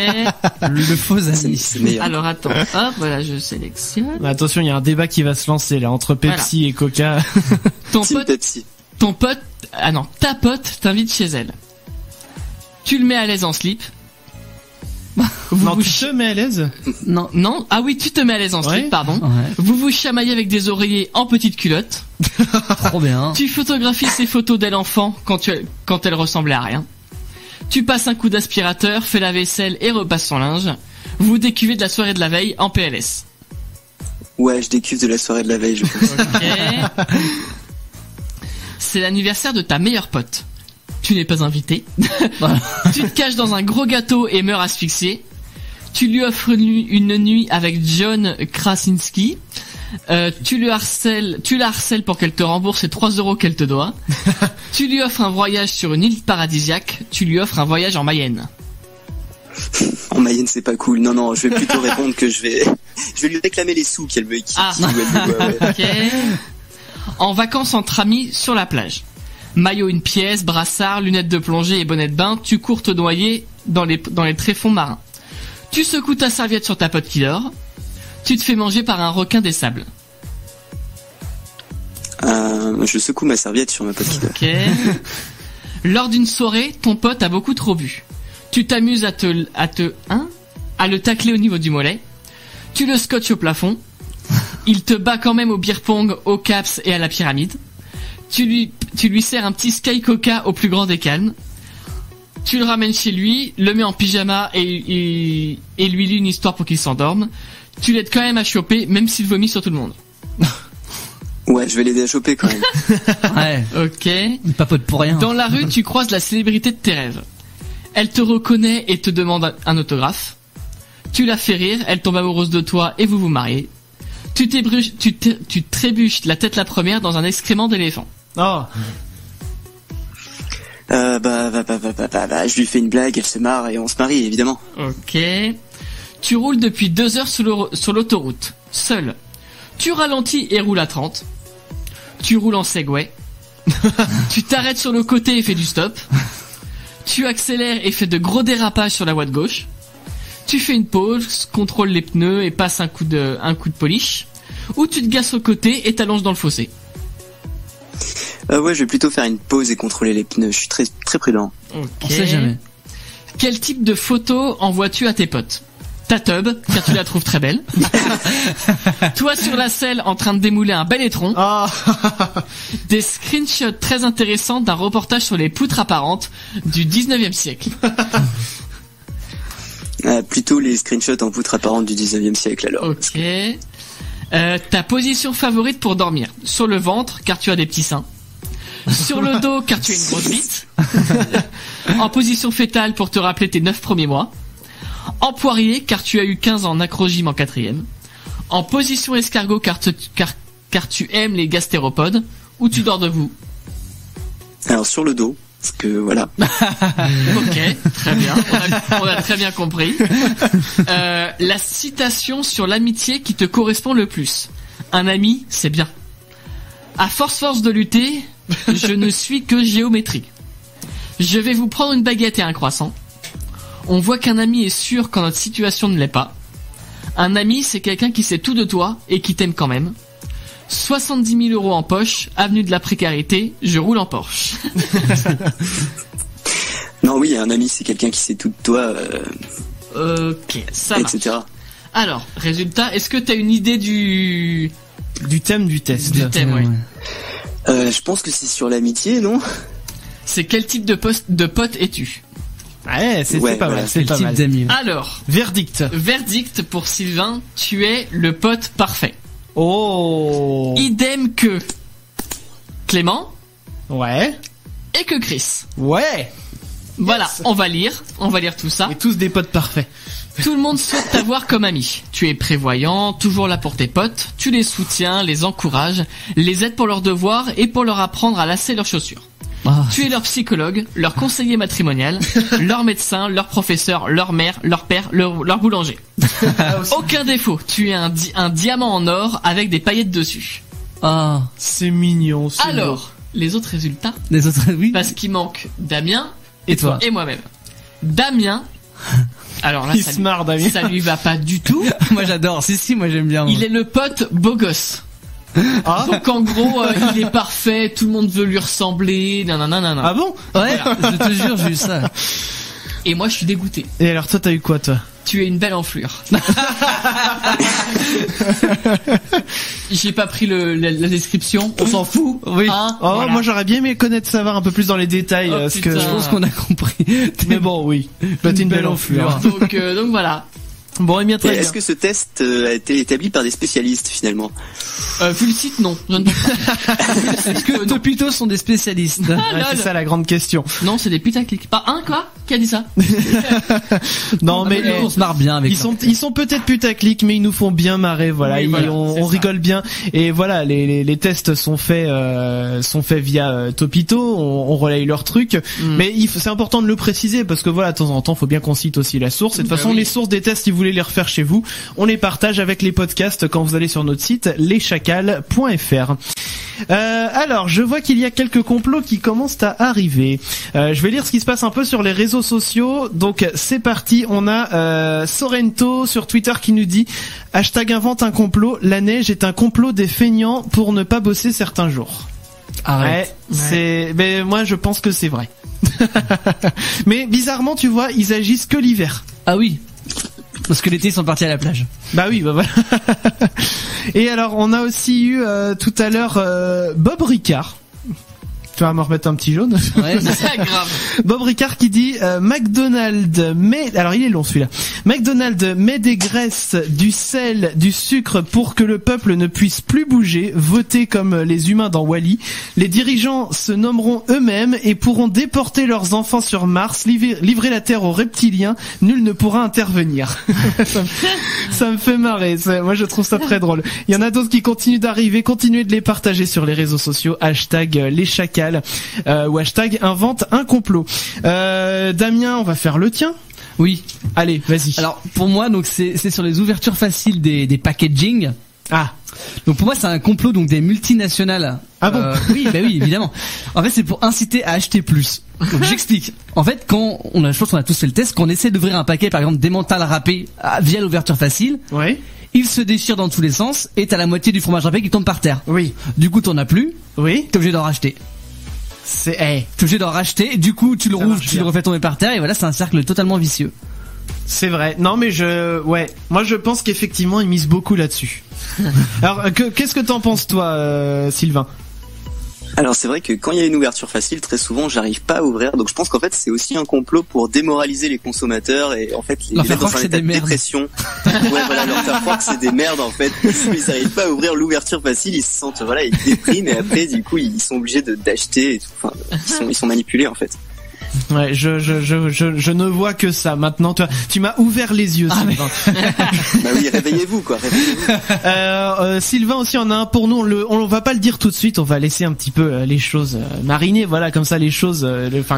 Le faux ami. C'est meilleur. Alors attends, hop, voilà, je sélectionne. Attention, il y a un débat qui va se lancer là entre Pepsi et Coca. Team Pepsi. Ta pote t'invite chez elle. Tu le mets à l'aise en slip. Non, tu te mets à l'aise? Non. Ah oui, tu te mets à l'aise en slip, pardon. Ouais. Vous vous chamaillez avec des oreillers en petite culotte. Trop bien. Tu photographies ces photos d'elle enfant quand elle ressemblait à rien. Tu passes un coup d'aspirateur, fais la vaisselle et repasses son linge. Vous décuvez de la soirée de la veille en PLS. Ouais, je décuve de la soirée de la veille, je pense. Ok. C'est l'anniversaire de ta meilleure pote. Tu n'es pas invité. Tu te caches dans un gros gâteau et meurs asphyxié. Tu lui offres une nuit avec John Krasinski. Tu la harcèles pour qu'elle te rembourse les 3 € qu'elle te doit. Tu lui offres un voyage sur une île paradisiaque. Tu lui offres un voyage en Mayenne. En Mayenne, c'est pas cool. Non, je vais plutôt répondre que je vais lui réclamer les sous qu'elle veut. Ok. En vacances entre amis sur la plage. Maillot une pièce, brassard, lunettes de plongée et bonnet de bain. Tu cours te noyer dans les tréfonds marins. Tu secoues ta serviette sur ta pote qui dort. Tu te fais manger par un requin des sables. Je secoue ma serviette sur ma pote qui dort. Ok. Lors d'une soirée, ton pote a beaucoup trop bu. Tu t'amuses à le tacler au niveau du mollet. Tu le scotches au plafond. Il te bat quand même au beer pong, au caps et à la pyramide. Tu lui sers un petit Sky Coca au plus grand des calmes. Tu le ramènes chez lui, le mets en pyjama et lui lis une histoire pour qu'il s'endorme. Tu l'aides quand même à choper, même s'il vomit sur tout le monde. Ouais, je vais l'aider à choper quand même. Ouais. Ok. Il papote pour rien. Dans la rue, tu croises la célébrité de tes rêves. Elle te reconnaît et te demande un autographe. Tu la fais rire, elle tombe amoureuse de toi et vous vous mariez. Tu trébuches la tête la première dans un excrément d'éléphant. Oh. Je lui fais une blague, elle se marre et on se marie, évidemment. Ok. Tu roules depuis 2 heures sur l'autoroute, seul. Tu ralentis et roules à 30. Tu roules en Segway. Tu t'arrêtes sur le côté et fais du stop. Tu accélères et fais de gros dérapages sur la voie de gauche. Tu fais une pause, contrôles les pneus et passes un coup de polish. Ou tu te gases au côté et t'allonges dans le fossé. Ouais, je vais plutôt faire une pause et contrôler les pneus. Je suis très très prudent. Okay. On sait jamais. Quel type de photo envoies-tu à tes potes? Ta tub, car tu la trouves très belle. Toi sur la selle en train de démouler un bel étron. Des screenshots très intéressants d'un reportage sur les poutres apparentes du 19e siècle. Plutôt les screenshots en poutre apparente du 19e siècle alors. Ok. Ta position favorite pour dormir? Sur le ventre, car tu as des petits seins. Sur le dos, car tu as une grosse bite. En position fétale pour te rappeler tes 9 premiers mois. En poirier, car tu as eu 15 ans en acrogym en 4e. En position escargot, car tu aimes les gastéropodes. Ou tu dors debout? Alors sur le dos, parce que voilà. Ok, très bien. On a très bien compris. La citation sur l'amitié qui te correspond le plus. Un ami, c'est bien. À force de lutter, je ne suis que géométrie. Je vais vous prendre une baguette et un croissant. On voit qu'un ami est sûr quand notre situation ne l'est pas. Un ami, c'est quelqu'un qui sait tout de toi et qui t'aime quand même. 70 000 € en poche, avenue de la précarité, je roule en Porsche. Non, oui, un ami, c'est quelqu'un qui sait tout de toi, ok, ça marche. etc. Alors, résultat, est-ce que t'as une idée du thème du test? Du thème, oui. Je pense que c'est sur l'amitié, non? C'est quel type de pote es-tu? Ouais, c'est pas mal, c'est le pas type mal. d'amis. Alors, verdict pour Sylvain, tu es le pote parfait. Oh. Idem que Clément. Ouais. Et que Chris. Ouais. Voilà, Yes. on va lire tout ça. Et tous des potes parfaits. Tout le monde souhaite t'avoir comme ami. Tu es prévoyant, toujours là pour tes potes, tu les soutiens, les encourages, les aides pour leurs devoirs et pour leur apprendre à lasser leurs chaussures. Tu es leur psychologue, leur conseiller matrimonial, leur médecin, leur professeur, leur mère, leur père, leur boulanger. Aucun défaut, tu es un diamant en or avec des paillettes dessus. Ah, c'est mignon. Alors, les autres résultats? Les autres, oui. Parce qu'il manque Damien et toi et moi-même. Damien. Alors là, il se marre, Damien. Ça lui va pas du tout. Moi j'adore. Si, moi j'aime bien. Moi. Il est le pote beau gosse. Ah. Donc en gros, il est parfait, tout le monde veut lui ressembler, nanana. Ah bon? Ouais, je te jure, j'ai eu ça. Et moi, je suis dégoûté. Et alors toi, t'as eu quoi, toi? Tu es une belle enflure. J'ai pas pris la description. On s'en fout. Oui. Hein, oh, voilà. Moi, j'aurais bien aimé savoir un peu plus dans les détails. Oh, que je pense qu'on a compris. Mais bon, oui. Bah, t'es une belle enflure. Donc voilà. Bon, et bien très bien. Est-ce que ce test a été établi par des spécialistes finalement? Vu le site, non. Je ne pense pas. Est-ce que Topito sont des spécialistes? Ouais, c'est ça la grande question. Non, c'est des putaclics. Pas un quoi? Qui a dit ça? Non, mais on se marre bien avec ça. Ils sont peut-être putaclic, mais ils nous font bien marrer. Voilà, Oui, voilà, on rigole bien. Et voilà, les tests sont faits via Topito. On relaye leur truc, mais c'est important de le préciser parce que voilà, de temps en temps, faut bien qu'on cite aussi la source. Et de toute façon, oui. les sources des tests, si vous voulez les refaire chez vous, on les partage avec les podcasts quand vous allez sur notre site leschacals.fr. Alors, je vois qu'il y a quelques complots qui commencent à arriver. Je vais lire ce qui se passe un peu sur les réseaux sociaux. Donc, c'est parti. On a Sorrento sur Twitter qui nous dit #invente un complot. La neige est un complot des feignants pour ne pas bosser certains jours. Arrête. Mais moi, je pense que c'est vrai. Mais bizarrement, tu vois, ils agissent que l'hiver. Ah oui. Parce que l'été ils sont partis à la plage. Bah oui, bah voilà. Et alors, on a aussi eu tout à l'heure Bob Ricard. Tu vas me remettre un petit jaune. Ouais, C'est grave. Bob Ricard qui dit McDonald's met, alors il est long celui-là. McDonald's met des graisses, du sel, du sucre pour que le peuple ne puisse plus bouger, voter comme les humains dans Wall-E. Les dirigeants se nommeront eux-mêmes et pourront déporter leurs enfants sur Mars, livrer la Terre aux reptiliens. Nul ne pourra intervenir. Ça me fait marrer. Moi je trouve ça très drôle. Il y en a d'autres qui continuent d'arriver. Continuez de les partager sur les réseaux sociaux. #leschacals. Ou #invente un complot. Damien, on va faire le tien. Oui. Allez, vas-y. Alors pour moi, donc c'est sur les ouvertures faciles des packaging. Ah. Donc pour moi c'est un complot donc des multinationales. Ah bon oui, bah oui, évidemment. En fait c'est pour inciter à acheter plus. Donc j'explique. En fait quand je pense qu'on a tous fait le test, quand on essaie d'ouvrir un paquet par exemple d'emmental râpé via l'ouverture facile, ouais. Il se déchire dans tous les sens et t'as la moitié du fromage râpé qui tombe par terre. Oui. Du coup t'en as plus. Oui. T'es obligé d'en racheter. T'es obligé d'en racheter. Du coup tu le rouvres, tu le refais tomber par terre et voilà c'est un cercle totalement vicieux. C'est vrai. Non mais moi je pense qu'effectivement ils misent beaucoup là-dessus. Alors qu'est-ce que t'en penses toi, Sylvain? Alors c'est vrai que quand il y a une ouverture facile, très souvent j'arrive pas à ouvrir, donc je pense qu'en fait c'est aussi un complot pour démoraliser les consommateurs et en fait les mettre dans un état de dépression. Ouais voilà, leur faire croire que c'est des merdes en fait. Ils arrivent pas à ouvrir l'ouverture facile, ils se sentent ils dépriment et après du coup ils sont obligés d'acheter et tout. Enfin, ils sont manipulés en fait. Ouais, je ne vois que ça maintenant. Tu m'as ouvert les yeux, Sylvain. Bah oui, réveillez-vous. Sylvain aussi en a un pour nous. On va pas le dire tout de suite. On va laisser un petit peu les choses mariner. Voilà, comme ça les choses.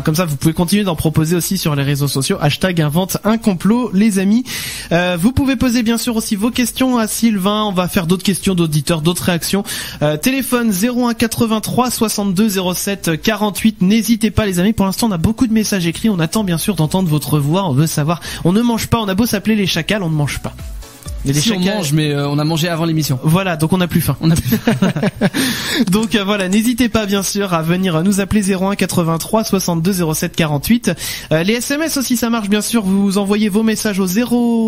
Comme ça, vous pouvez continuer d'en proposer aussi sur les réseaux sociaux. #invente un complot, les amis. Vous pouvez poser bien sûr aussi vos questions à Sylvain. On va faire d'autres questions d'auditeurs, d'autres réactions. Téléphone 01 83 62 07 48. N'hésitez pas, les amis. Pour l'instant, on a beaucoup de messages écrits, on attend bien sûr d'entendre votre voix, on veut savoir, on ne mange pas, on a beau s'appeler les chacals, on ne mange pas. Si on mange, mais on a mangé avant l'émission. Voilà, donc on n'a plus faim. Donc voilà, n'hésitez pas bien sûr à venir nous appeler 01 83 62 07 48. Les SMS aussi ça marche bien sûr, vous envoyez vos messages au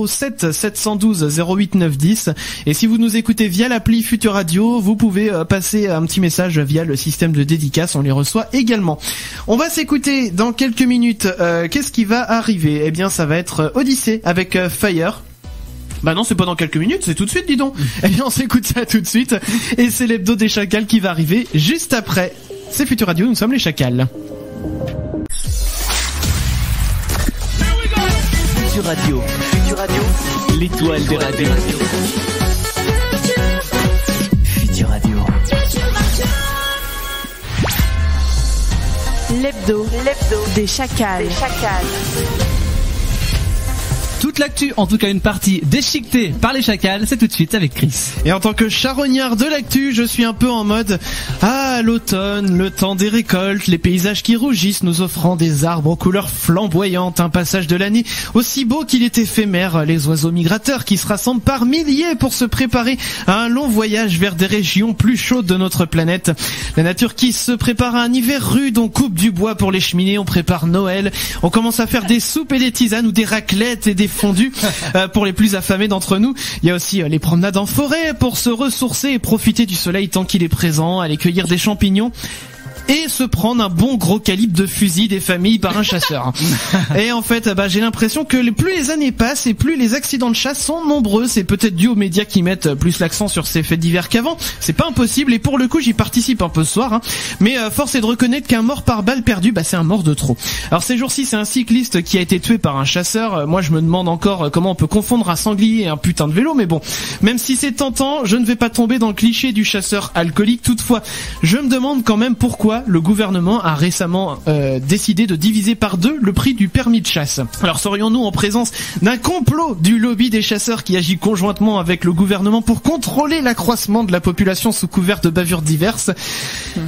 07 712 08 910 et si vous nous écoutez via l'appli Futur Radio, vous pouvez passer un petit message via le système de dédicace, on les reçoit également. On va s'écouter dans quelques minutes, qu'est-ce qui va arriver? Eh bien ça va être Odyssée avec Fire. Bah non, c'est pas dans quelques minutes, c'est tout de suite, dis donc. Eh bien, on s'écoute ça tout de suite. Et c'est l'hebdo des chacals qui va arriver juste après. C'est Futur Radio, nous sommes les chacals. Futur Radio. Futur Radio. L'étoile des radios. Futur Radio. L'hebdo des chacals. Toute l'actu, en tout cas une partie déchiquetée par les chacals, c'est tout de suite avec Chris. Et en tant que charognard de l'actu, je suis un peu en mode l'automne, le temps des récoltes, les paysages qui rougissent nous offrant des arbres aux couleurs flamboyantes, un passage de l'année aussi beau qu'il est éphémère, les oiseaux migrateurs qui se rassemblent par milliers pour se préparer à un long voyage vers des régions plus chaudes de notre planète. La nature qui se prépare à un hiver rude, on coupe du bois pour les cheminées, on prépare Noël, on commence à faire des soupes et des tisanes ou des raclettes et des fondus pour les plus affamés d'entre nous. Il y a aussi les promenades en forêt pour se ressourcer et profiter du soleil tant qu'il est présent, aller cueillir des champignons et se prendre un bon gros calibre de fusil des familles par un chasseur. Et en fait, j'ai l'impression que plus les années passent et plus les accidents de chasse sont nombreux. C'est peut-être dû aux médias qui mettent plus l'accent sur ces faits divers qu'avant. C'est pas impossible et pour le coup, j'y participe un peu ce soir. Mais force est de reconnaître qu'un mort par balle perdue, c'est un mort de trop. Alors ces jours-ci, c'est un cycliste qui a été tué par un chasseur. Moi, je me demande encore comment on peut confondre un sanglier et un putain de vélo. Mais bon, même si c'est tentant, je ne vais pas tomber dans le cliché du chasseur alcoolique. Toutefois, je me demande quand même pourquoi le gouvernement a récemment décidé de diviser par 2 le prix du permis de chasse. Alors serions-nous en présence d'un complot du lobby des chasseurs qui agit conjointement avec le gouvernement pour contrôler l'accroissement de la population sous couvert de bavures diverses?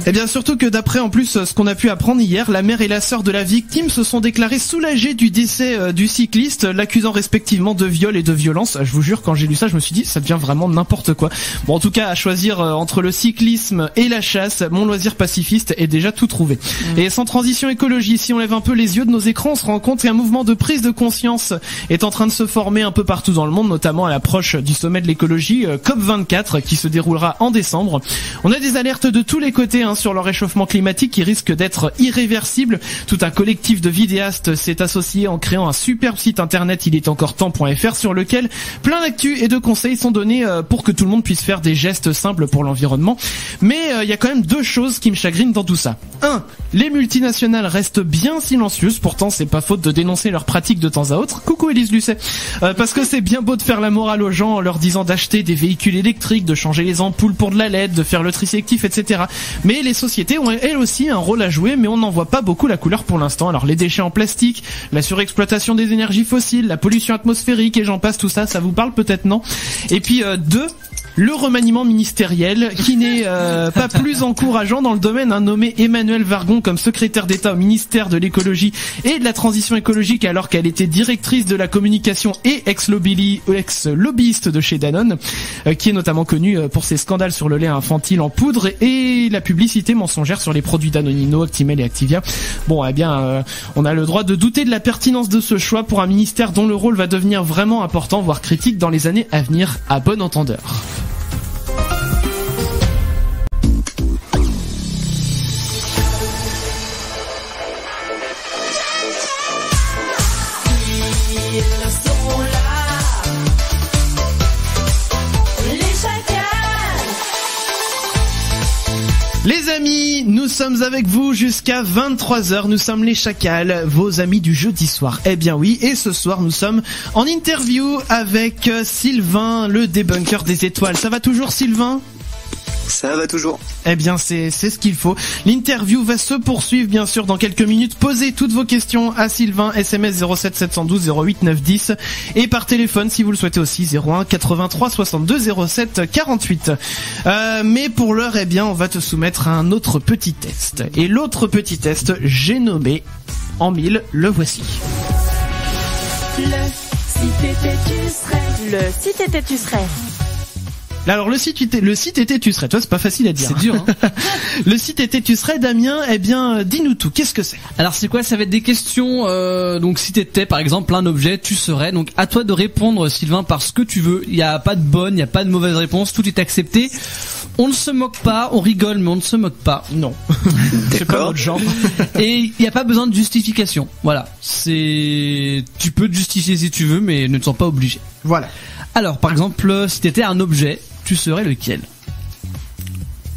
Eh bien surtout que d'après en plus ce qu'on a pu apprendre hier, la mère et la sœur de la victime se sont déclarées soulagées du décès du cycliste, l'accusant respectivement de viol et de violence. Je vous jure, quand j'ai lu ça, je me suis dit ça devient vraiment n'importe quoi. Bon, en tout cas, à choisir entre le cyclisme et la chasse, mon loisir pacifiste est déjà tout trouvé. Et sans transition écologie, si on lève un peu les yeux de nos écrans, on se rend compte qu'un mouvement de prise de conscience est en train de se former un peu partout dans le monde, notamment à l'approche du sommet de l'écologie COP24 qui se déroulera en décembre. On a des alertes de tous les côtés sur le réchauffement climatique qui risque d'être irréversible. Tout un collectif de vidéastes s'est associé en créant un superbe site internet ilestencores-temps.fr sur lequel plein d'actu et de conseils sont donnés pour que tout le monde puisse faire des gestes simples pour l'environnement. Mais il y a quand même 2 choses qui me chagrinent dans tout ça. 1. Les multinationales restent bien silencieuses, pourtant c'est pas faute de dénoncer leurs pratiques de temps à autre. Coucou Élise Lucet. Parce que c'est bien beau de faire la morale aux gens en leur disant d'acheter des véhicules électriques, de changer les ampoules pour de la LED, de faire le tri sélectif, etc. Mais les sociétés ont elles aussi un rôle à jouer, mais on n'en voit pas beaucoup la couleur pour l'instant. Alors les déchets en plastique, la surexploitation des énergies fossiles, la pollution atmosphérique et j'en passe, tout ça, ça vous parle peut-être, non? Et puis 2, Le remaniement ministériel qui n'est pas plus encourageant dans le domaine, nommé Emmanuel Vargon comme secrétaire d'État au ministère de l'écologie et de la transition écologique alors qu'elle était directrice de la communication et ex-lobbyiste de chez Danone, qui est notamment connue pour ses scandales sur le lait infantile en poudre et la publicité mensongère sur les produits Danonino, Actimel et Activia. Bon, eh bien, on a le droit de douter de la pertinence de ce choix pour un ministère dont le rôle va devenir vraiment important, voire critique dans les années à venir, à bon entendeur. Les amis, nous sommes avec vous jusqu'à 23h, nous sommes les Chacals, vos amis du jeudi soir. Eh bien oui, et ce soir nous sommes en interview avec Sylvain, le débunker des étoiles. Ça va toujours, Sylvain ? Ça va toujours. Eh bien c'est ce qu'il faut. L'interview va se poursuivre bien sûr dans quelques minutes. Posez toutes vos questions à Sylvain, SMS 07 712 08 910 et par téléphone si vous le souhaitez aussi 01 83 62 07 48. Mais pour l'heure, eh bien on va te soumettre à un autre petit test. Et l'autre petit test, j'ai nommé en 1000, le voici. Le si t'étais tu serais. Le si t'étais tu serais. Alors le site était tu serais, toi c'est pas facile à dire. C'est dur, hein. Le site était tu serais, Damien, eh bien dis-nous tout, qu'est-ce que c'est ? Alors c'est quoi ? Ça va être des questions, donc si t'étais par exemple un objet, tu serais, donc à toi de répondre Sylvain par ce que tu veux, il n'y a pas de bonne, il n'y a pas de mauvaise réponse, tout est accepté. On ne se moque pas, on rigole mais on ne se moque pas. Non. C'est pas notre genre. Et il n'y a pas besoin de justification, voilà. Tu peux te justifier si tu veux mais ne te sens pas obligé. Voilà. Alors par exemple, si t'étais un objet, tu serais lequel ?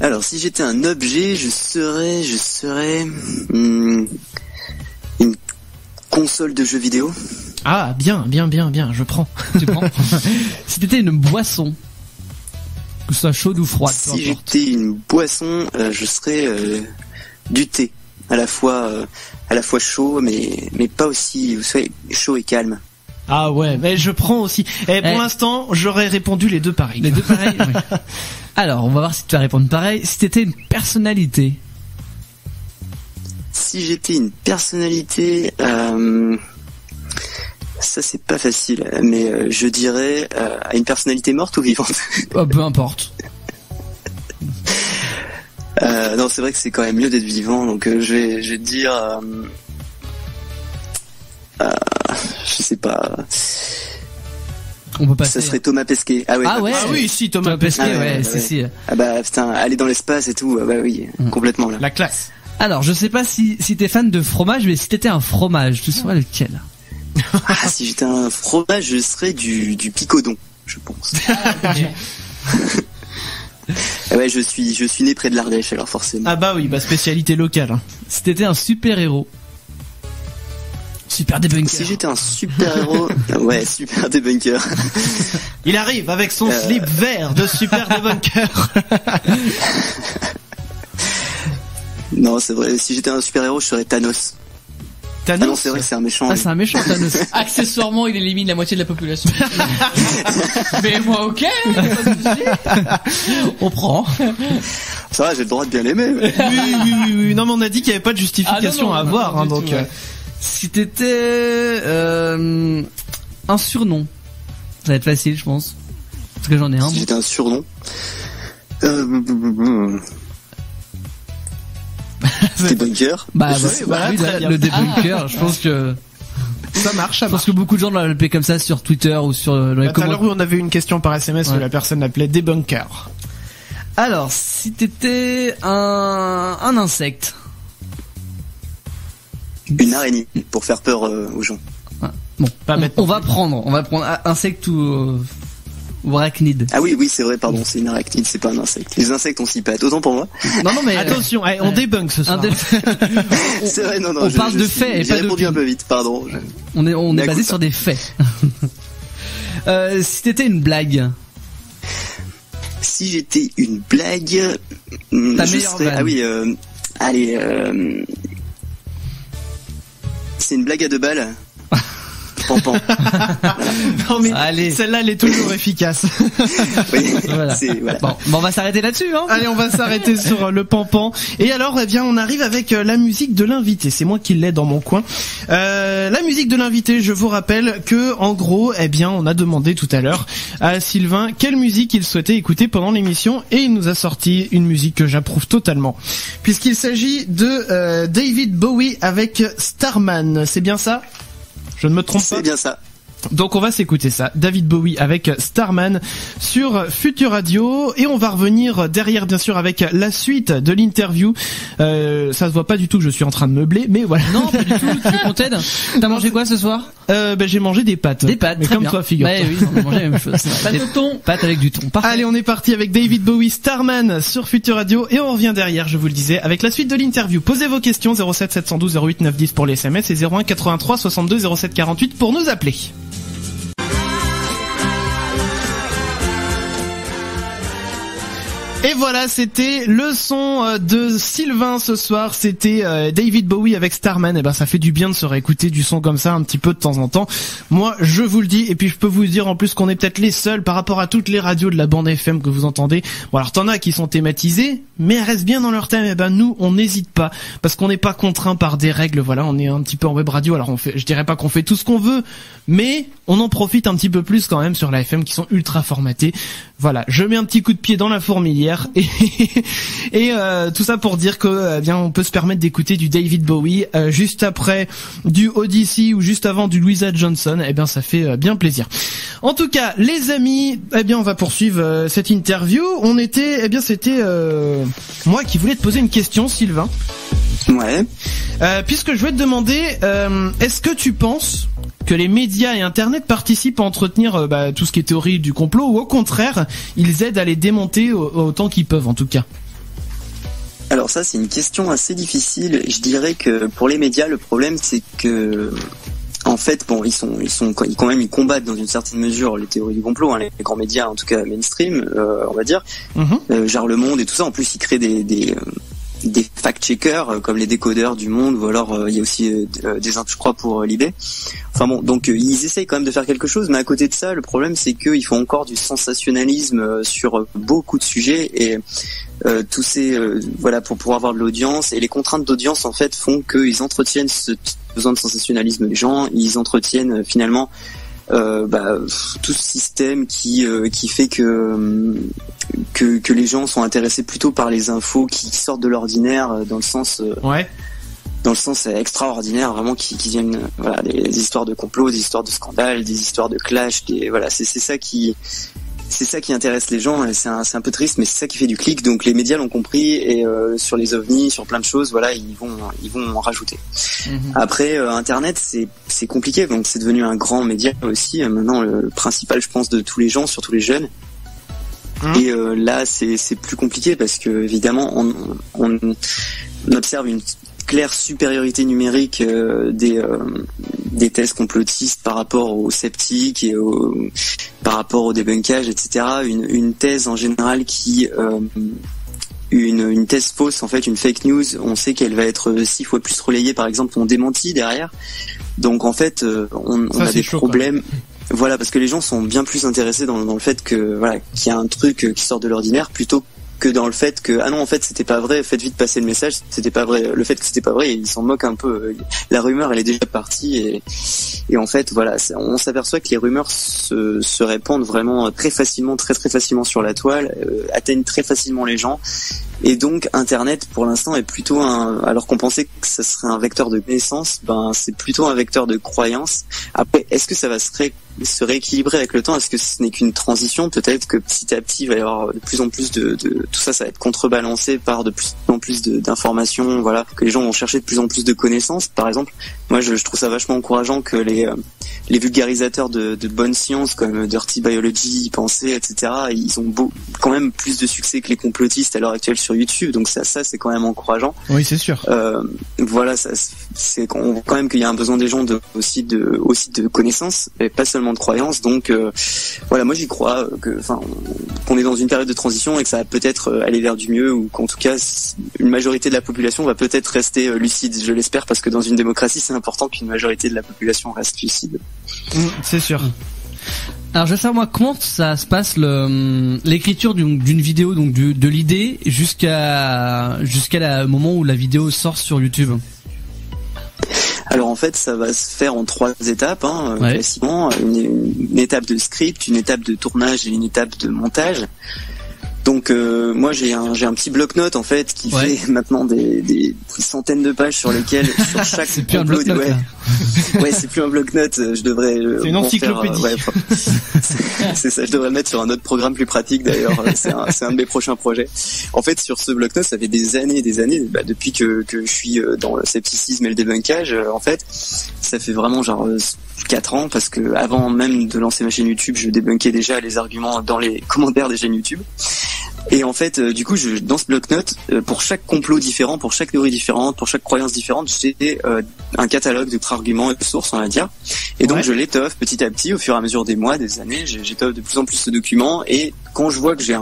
Alors, si j'étais un objet, je serais une console de jeux vidéo. Ah, bien, je prends. Tu prends ? Si t'étais une boisson, que ce soit chaude ou froide, si j'étais une boisson, je serais du thé, à la fois chaud, mais pas aussi, vous savez, chaud et calme. Ah ouais, mais je prends aussi. Et pour l'instant, j'aurais répondu les deux pareils. Les deux pareils, oui. Alors, on va voir si tu vas répondre pareil. Si t'étais une personnalité. Si j'étais une personnalité, ça c'est pas facile, mais je dirais une personnalité morte ou vivante. Peu importe. Non, c'est vrai que c'est quand même mieux d'être vivant, donc je vais te dire... je sais pas. On peut passer. Ça serait Thomas Pesquet. Ah ouais. Ah oui, si Thomas Pesquet. Ouais. Si. Ah bah putain, aller dans l'espace et tout. Bah oui, complètement là. La classe. Alors, je sais pas si t'es fan de fromage, mais si t'étais un fromage, tu serais lequel ? Ah, si j'étais un fromage, je serais du picodon, je pense. Ouais, je suis né près de l'Ardèche, alors forcément. Ah bah oui, spécialité locale. Hein. Si t'étais un super-héros. Super débunker. Si j'étais un super-héros, ouais, super débunker. Il arrive avec son slip vert de super débunker. Non, c'est vrai, si j'étais un super-héros, je serais Thanos. Thanos, ah non, c'est vrai que c'est un méchant. Ah, c'est un méchant, Thanos. Accessoirement, il élimine la moitié de la population. Mais moi, ok. On prend. Ça va, j'ai le droit de bien l'aimer. Oui. Non, mais on a dit qu'il n'y avait pas de justification à avoir, hein, donc. Si t'étais un surnom, ça va être facile, je pense. Parce que j'en ai un. Si j'étais un surnom. Débunker. Le débunker, je pense que ça marche. Je pense que beaucoup de gens l'ont appelé comme ça sur Twitter ou sur dans les commentaires. Tout à l'heure, on avait une question par SMS où la personne l'appelait débunker. Alors, si t'étais un insecte. Une araignée, pour faire peur aux gens. Ah, bon, on va prendre insecte ou arachnide. Ah oui, c'est vrai, pardon, c'est une arachnide, c'est pas un insecte. Les insectes on s'y pète, autant pour moi. Non, mais attention, on débunk ce soir. C'est vrai, non. On parle de faits et pas de. J'ai répondu un peu vite, pardon. On est basé sur des faits. Si t'étais une blague. Si j'étais une blague, je serais. Ah oui, allez. C'est une blague à 2 balles. Pampan. Non mais allez. Celle-là elle est toujours efficace. Oui, voilà. Voilà. Bon, on va s'arrêter là-dessus, hein. Allez, on va s'arrêter sur le Pampan. Et alors, eh bien, on arrive avec la musique de l'invité. C'est moi qui l'ai dans mon coin. La musique de l'invité, je vous rappelle que, en gros, eh bien, on a demandé tout à l'heure à Sylvain quelle musique il souhaitait écouter pendant l'émission, et il nous a sorti une musique que j'approuve totalement, puisqu'il s'agit de David Bowie avec Starman. C'est bien ça? Je ne me trompe pas? C'est bien ça. Donc on va s'écouter ça, David Bowie avec Starman sur Futur Radio, et on va revenir derrière bien sûr avec la suite de l'interview. Ça se voit pas du tout que je suis en train de meubler, mais voilà. Non, pas du tout. Tu veux qu'on t'aide? T'as mangé quoi ce soir? J'ai mangé des pâtes. Des pâtes, mais très comme bien. toi, figure-toi. Bah oui, on a mangé la même chose. Pâtes de thon. Pâtes avec du thon. Parfait. Allez, on est parti avec David Bowie, Starman sur Futur Radio, et on revient derrière, je vous le disais, avec la suite de l'interview. Posez vos questions, 07 712 08 910 pour les SMS et 01 83 62 07 48 pour nous appeler. Et voilà, c'était le son de Sylvain ce soir, c'était David Bowie avec Starman. Et ben ça fait du bien de se réécouter du son comme ça un petit peu de temps en temps. Moi, je vous le dis, et puis je peux vous dire en plus qu'on est peut-être les seuls par rapport à toutes les radios de la bande FM que vous entendez. Bon alors t'en as qui sont thématisées, mais elles restent bien dans leur thème. Et ben nous, on n'hésite pas, parce qu'on n'est pas contraint par des règles. Voilà, on est un petit peu en web radio, alors je dirais pas qu'on fait tout ce qu'on veut, mais on en profite un petit peu plus quand même sur la FM qui sont ultra formatées. Voilà, je mets un petit coup de pied dans la fourmilière. Et tout ça pour dire que bien on peut se permettre d'écouter du David Bowie juste après du Odyssey ou juste avant du Louisa Johnson. Et bien ça fait bien plaisir. En tout cas, les amis, eh bien on va poursuivre cette interview. C'était moi qui voulais te poser une question, Sylvain. Ouais. Puisque je voulais te demander, est-ce que tu penses que les médias et Internet participent à entretenir tout ce qui est théorie du complot, ou au contraire, ils aident à les démonter autant qu'ils peuvent en tout cas? Alors ça, c'est une question assez difficile. Je dirais que pour les médias, le problème c'est que en fait, bon, ils combattent dans une certaine mesure les théories du complot, hein, les grands médias, en tout cas mainstream, on va dire, genre Le Monde et tout ça. En plus, ils créent des fact-checkers comme les décodeurs du Monde, ou alors il y a aussi des je crois pour Libé. Enfin bon, donc ils essayent quand même de faire quelque chose, mais à côté de ça, le problème c'est qu'ils font encore du sensationnalisme sur beaucoup de sujets, et tous ces voilà, pour pouvoir avoir de l'audience, et les contraintes d'audience en fait font qu'ils entretiennent ce besoin de sensationnalisme des gens. Ils entretiennent finalement tout ce système qui fait que les gens sont intéressés plutôt par les infos qui sortent de l'ordinaire, dans le sens extraordinaire, vraiment, qui viennent, voilà, des histoires de complot, des histoires de scandales, des histoires de clash, c'est ça qui intéresse les gens. C'est un peu triste, mais c'est ça qui fait du clic. Donc les médias l'ont compris, et sur les ovnis, sur plein de choses, voilà, ils vont en rajouter. Après, Internet, c'est compliqué. Donc c'est devenu un grand média aussi. Maintenant, le principal, je pense, de tous les gens, surtout les jeunes. Et là, c'est plus compliqué parce que évidemment, on observe une claire supériorité numérique des thèses complotistes par rapport aux sceptiques et par rapport au débunkage, etc. Une thèse en général qui une thèse fausse, en fait, une fake news, on sait qu'elle va être 6 fois plus relayée, par exemple, on démentit derrière. Donc en fait, on a des problèmes. Voilà, parce que les gens sont bien plus intéressés dans le fait que voilà, qu'il y a un truc qui sort de l'ordinaire, plutôt que dans le fait que ah non, en fait c'était pas vrai, faites vite passer le message, c'était pas vrai. Le fait que c'était pas vrai, ils s'en moquent un peu. La rumeur, elle est déjà partie, et en fait voilà, on s'aperçoit que les rumeurs se répandent vraiment très facilement sur la toile, atteignent très facilement les gens. Et donc Internet pour l'instant est plutôt alors qu'on pensait que ça serait un vecteur de connaissance, c'est plutôt un vecteur de croyance. Après, est-ce que ça va se rééquilibrer avec le temps? Est-ce que ce n'est qu'une transition? Peut-être que petit à petit il va y avoir de plus en plus de tout ça va être contrebalancé par de plus en plus d'informations, voilà, que les gens vont chercher de plus en plus de connaissances. Par exemple, moi je trouve ça vachement encourageant que les vulgarisateurs de bonnes sciences comme Dirty Biology, Pensée, etc., ils ont quand même plus de succès que les complotistes à l'heure actuelle sur YouTube, donc ça c'est quand même encourageant. Oui, c'est sûr. Voilà, c'est on voit quand même qu'il y a un besoin des gens aussi de connaissances et pas seulement de croyances. Donc voilà, moi j'y crois qu'on est dans une période de transition et que ça va peut-être aller vers du mieux, ou qu'en tout cas une majorité de la population va peut-être rester lucide, je l'espère, parce que dans une démocratie c'est important qu'une majorité de la population reste lucide. C'est sûr. Alors je veux savoir moi comment ça se passe l'écriture d'une vidéo, donc de l'idée jusqu'à le moment où la vidéo sort sur YouTube. Alors en fait, ça va se faire en 3 étapes, classiquement. Une étape de script, une étape de tournage et une étape de montage. Donc moi j'ai un petit bloc-notes en fait qui fait maintenant des centaines de pages sur lesquelles sur chaque c'est plus un bloc-notes. Ouais, c'est plus un bloc-notes, je devrais c'est une encyclopédie. C'est ça, je devrais le mettre sur un autre programme plus pratique d'ailleurs, c'est un de mes prochains projets. En fait, sur ce bloc-notes, ça fait des années depuis que je suis dans le scepticisme et le débunkage, en fait, ça fait vraiment genre 4 ans, parce que avant même de lancer ma chaîne YouTube, je débunkais déjà les arguments dans les commentaires des chaînes YouTube. Et en fait, du coup, dans ce bloc-notes, pour chaque complot différent, pour chaque théorie différente, pour chaque croyance différente, j'ai un catalogue de arguments et de sources, on va dire. Et donc, je l'étoffe petit à petit, au fur et à mesure des mois, des années, j'étoffe de plus en plus ce document. Et quand je vois que j'ai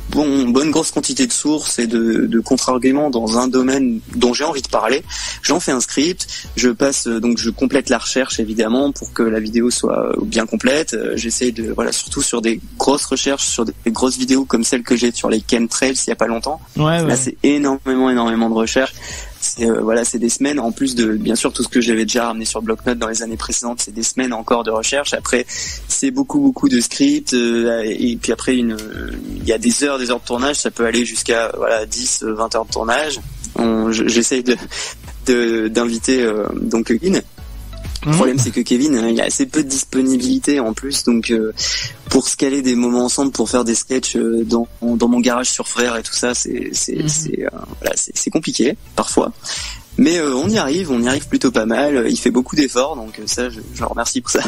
bonne grosse quantité de sources et de contre-arguments dans un domaine dont j'ai envie de parler, j'en fais un script, je complète la recherche évidemment pour que la vidéo soit bien complète. J'essaye surtout sur des grosses recherches, sur des grosses vidéos comme celle que j'ai sur les chemtrails il y a pas longtemps. Là c'est énormément de recherches. C'est des semaines, en plus de bien sûr tout ce que j'avais déjà ramené sur bloc-notes dans les années précédentes, c'est des semaines encore de recherche. Après c'est beaucoup de scripts, et puis après il y a des heures de tournage, ça peut aller jusqu'à 10-20 heures de tournage. J'essaye d'inviter donc Kevin. Le problème c'est que Kevin, il y a assez peu de disponibilité en plus, donc pour se caler des moments ensemble pour faire des sketchs dans mon garage sur Frère et tout ça, c'est compliqué parfois. Mais on y arrive plutôt pas mal. Il fait beaucoup d'efforts, donc ça je le remercie pour ça.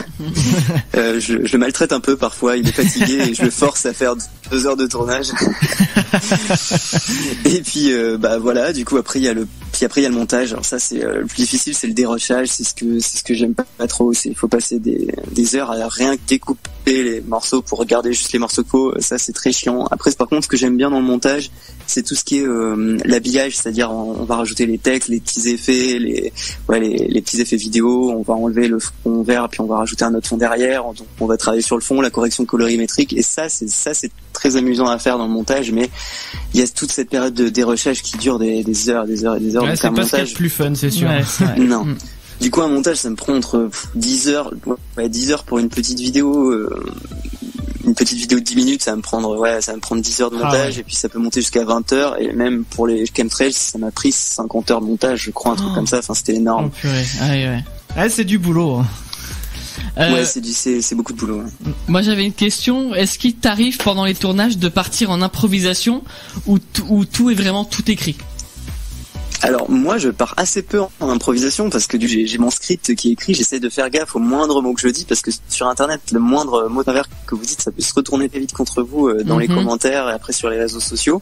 Je le maltraite un peu parfois, il est fatigué et je le force à faire 2 heures de tournage. Et puis du coup après il y a le montage. Alors ça c'est le plus difficile, c'est le dérochage, c'est ce que j'aime pas trop, il faut passer des heures à rien que découper les morceaux pour regarder juste les morceaux de faux, ça c'est très chiant. Après par contre ce que j'aime bien dans le montage, c'est tout ce qui est l'habillage, c'est-à-dire on va rajouter les textes, les petits effets, les petits effets vidéo, on va enlever le fond vert puis on va rajouter un autre fond derrière, donc on va travailler sur le fond, la correction colorimétrique, et ça c'est très amusant à faire dans le montage. Mais il y a toute cette période de dérochage qui dure des heures et des heures. Ouais, c'est pas ce qu'il y a de plus fun, c'est sûr. Non. Du coup un montage ça me prend entre 10 heures pour une petite vidéo. Une petite vidéo de 10 minutes, ça va me prendre 10 heures de montage, et puis ça peut monter jusqu'à 20 heures, et même pour les chemtrails, ça m'a pris 50 heures de montage, je crois, un truc comme ça, c'était énorme. C'est du boulot. C'est beaucoup de boulot. Moi j'avais une question, est-ce qu'il t'arrive pendant les tournages de partir en improvisation, ou tout est vraiment tout écrit? Alors moi je pars assez peu en improvisation, parce que j'ai mon script qui est écrit, j'essaie de faire gaffe au moindre mot que je dis, parce que sur internet le moindre mot travers que vous dites ça peut se retourner très vite contre vous dans les commentaires et après sur les réseaux sociaux,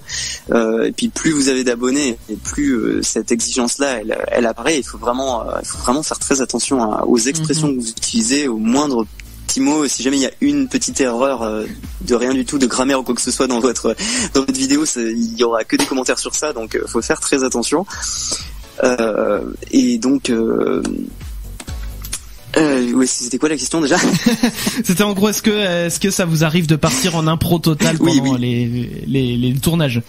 et puis plus vous avez d'abonnés et plus cette exigence là elle apparaît. Il faut vraiment faire très attention aux expressions que vous utilisez, au moindre mots. Si jamais il y a une petite erreur de rien du tout, de grammaire ou quoi que ce soit dans votre vidéo, il y aura que des commentaires sur ça, donc faut faire très attention. Et donc c'était quoi la question déjà? C'était en gros, est-ce que ça vous arrive de partir en impro total pendant les tournages?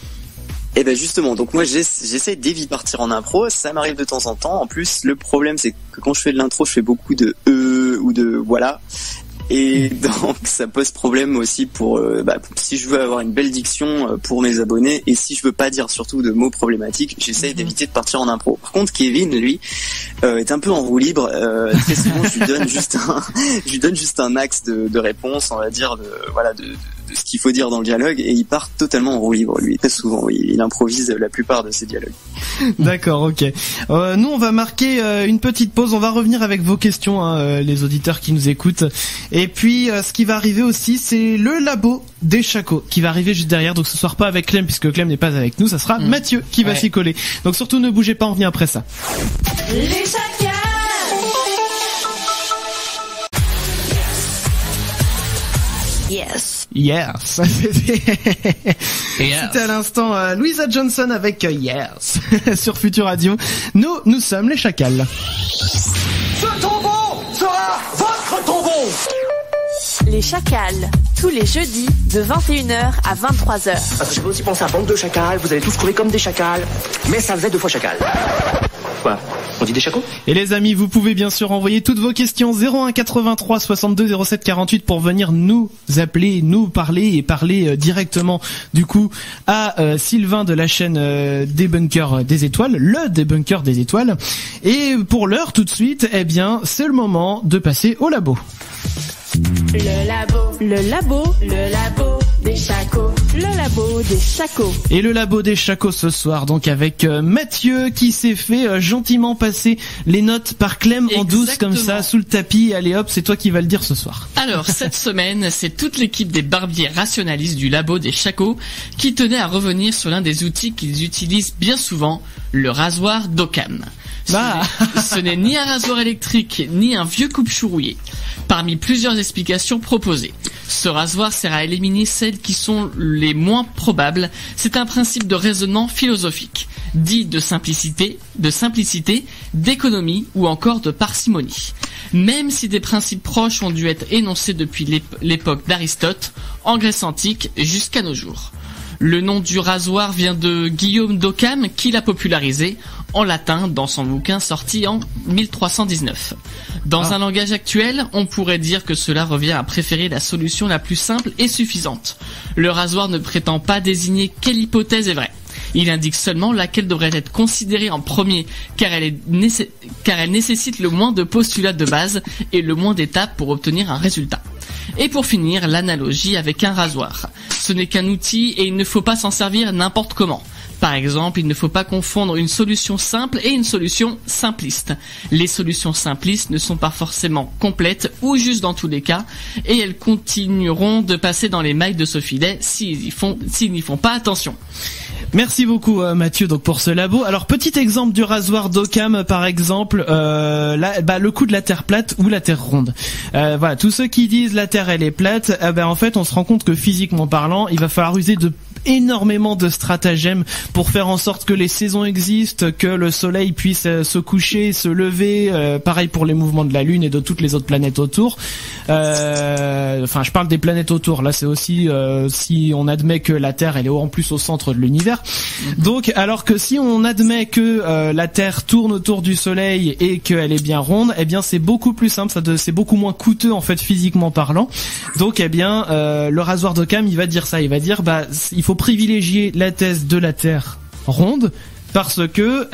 Et ben justement, donc moi j'essaie d'éviter de partir en impro, ça m'arrive de temps en temps. En plus, le problème c'est que quand je fais de l'intro, je fais beaucoup de ou de voilà. Et donc ça pose problème aussi pour si je veux avoir une belle diction pour mes abonnés, et si je veux pas dire surtout de mots problématiques, j'essaye d'éviter de partir en impro. Par contre Kevin lui est un peu en roue libre, très souvent je lui donne juste un axe de réponse, on va dire de ce qu'il faut dire dans le dialogue, et il part totalement en roue libre lui, très souvent. Il improvise la plupart de ses dialogues. D'accord, ok. Nous on va marquer une petite pause, on va revenir avec vos questions, les auditeurs qui nous écoutent, et Et puis ce qui va arriver aussi, c'est le labo des Chacos qui va arriver juste derrière. Donc ce soir pas avec Clem, puisque Clem n'est pas avec nous, ça sera Mathieu qui va s'y coller. Donc surtout ne bougez pas, on revient après ça. Les chacals. Yes. Yes. C'était à l'instant Louisa Johnson avec Yes sur Futur Radio. Nous sommes les Chacals. Ce tombeau sera votre tombeau. Les chacals, tous les jeudis de 21h à 23h. Je peux aussi penser à bande de chacals, vous allez tous courir comme des chacals. Mais ça faisait 2 fois chacal. Quoi ? On dit des chacos ? Et les amis, vous pouvez bien sûr envoyer toutes vos questions 01 83 62 07 48 pour venir nous appeler, nous parler et parler directement du coup à Sylvain de la chaîne Débunker des étoiles, le Débunker des étoiles. Et pour l'heure tout de suite, eh bien, c'est le moment de passer au labo. Le labo des Chacos. Le labo des Chacos. Et le labo des Chacos ce soir, donc avec Mathieu qui s'est fait gentiment passer les notes par Clem en douce comme ça, sous le tapis. Allez hop, c'est toi qui vas le dire ce soir. Alors, cette semaine, c'est toute l'équipe des barbiers rationalistes du labo des Chacos qui tenait à revenir sur l'un des outils qu'ils utilisent bien souvent, le rasoir d'Occam. Ce n'est ni un rasoir électrique, ni un vieux coupe-chou rouillé. Parmi plusieurs explications proposées, ce rasoir sert à éliminer celles qui sont les moins probables. C'est un principe de raisonnement philosophique, dit de simplicité, d'économie ou encore de parcimonie. Même si des principes proches ont dû être énoncés depuis l'époque d'Aristote, en Grèce antique jusqu'à nos jours. Le nom du rasoir vient de Guillaume d'Occam qui l'a popularisé en latin dans son bouquin sorti en 1319. Dans un langage actuel, on pourrait dire que cela revient à préférer la solution la plus simple et suffisante. Le rasoir ne prétend pas désigner quelle hypothèse est vraie. Il indique seulement laquelle devrait être considérée en premier, car elle nécessite le moins de postulats de base et le moins d'étapes pour obtenir un résultat. Et pour finir, l'analogie avec un rasoir. Ce n'est qu'un outil et il ne faut pas s'en servir n'importe comment. Par exemple, il ne faut pas confondre une solution simple et une solution simpliste. Les solutions simplistes ne sont pas forcément complètes ou justes dans tous les cas, et elles continueront de passer dans les mailles de ce filet s'ils n'y font pas attention. Merci beaucoup Mathieu donc pour ce labo. Alors petit exemple du rasoir d'Occam par exemple, le coup de la terre plate ou la terre ronde. Voilà, tous ceux qui disent la terre elle est plate, en fait on se rend compte que physiquement parlant, il va falloir user de énormément de stratagèmes pour faire en sorte que les saisons existent, que le soleil puisse se coucher, se lever, pareil pour les mouvements de la lune et de toutes les autres planètes autour. Enfin, je parle des planètes autour. Là, c'est aussi si on admet que la Terre elle est en plus au centre de l'univers. Donc, alors que si on admet que la Terre tourne autour du soleil et qu'elle est bien ronde, eh bien c'est beaucoup plus simple, c'est beaucoup moins coûteux en fait physiquement parlant. Donc, eh bien, le rasoir d'Occam, il va dire ça, il va dire il faut privilégier la thèse de la Terre ronde parce que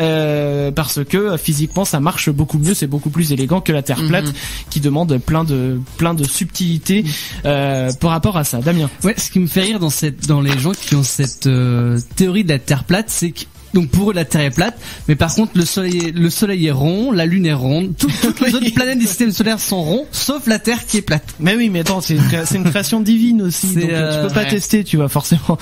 physiquement ça marche beaucoup mieux, c'est beaucoup plus élégant que la Terre plate qui demande plein de subtilités par rapport à ça. Damien. Ouais, ce qui me fait rire dans les gens qui ont cette théorie de la Terre plate, c'est que donc pour eux la Terre est plate, mais par contre le soleil est rond, la lune est ronde, toutes les autres planètes du système solaire sont ronds, sauf la Terre qui est plate. Mais oui, mais attends, c'est une création divine aussi, donc tu peux pas tester, tu vois forcément.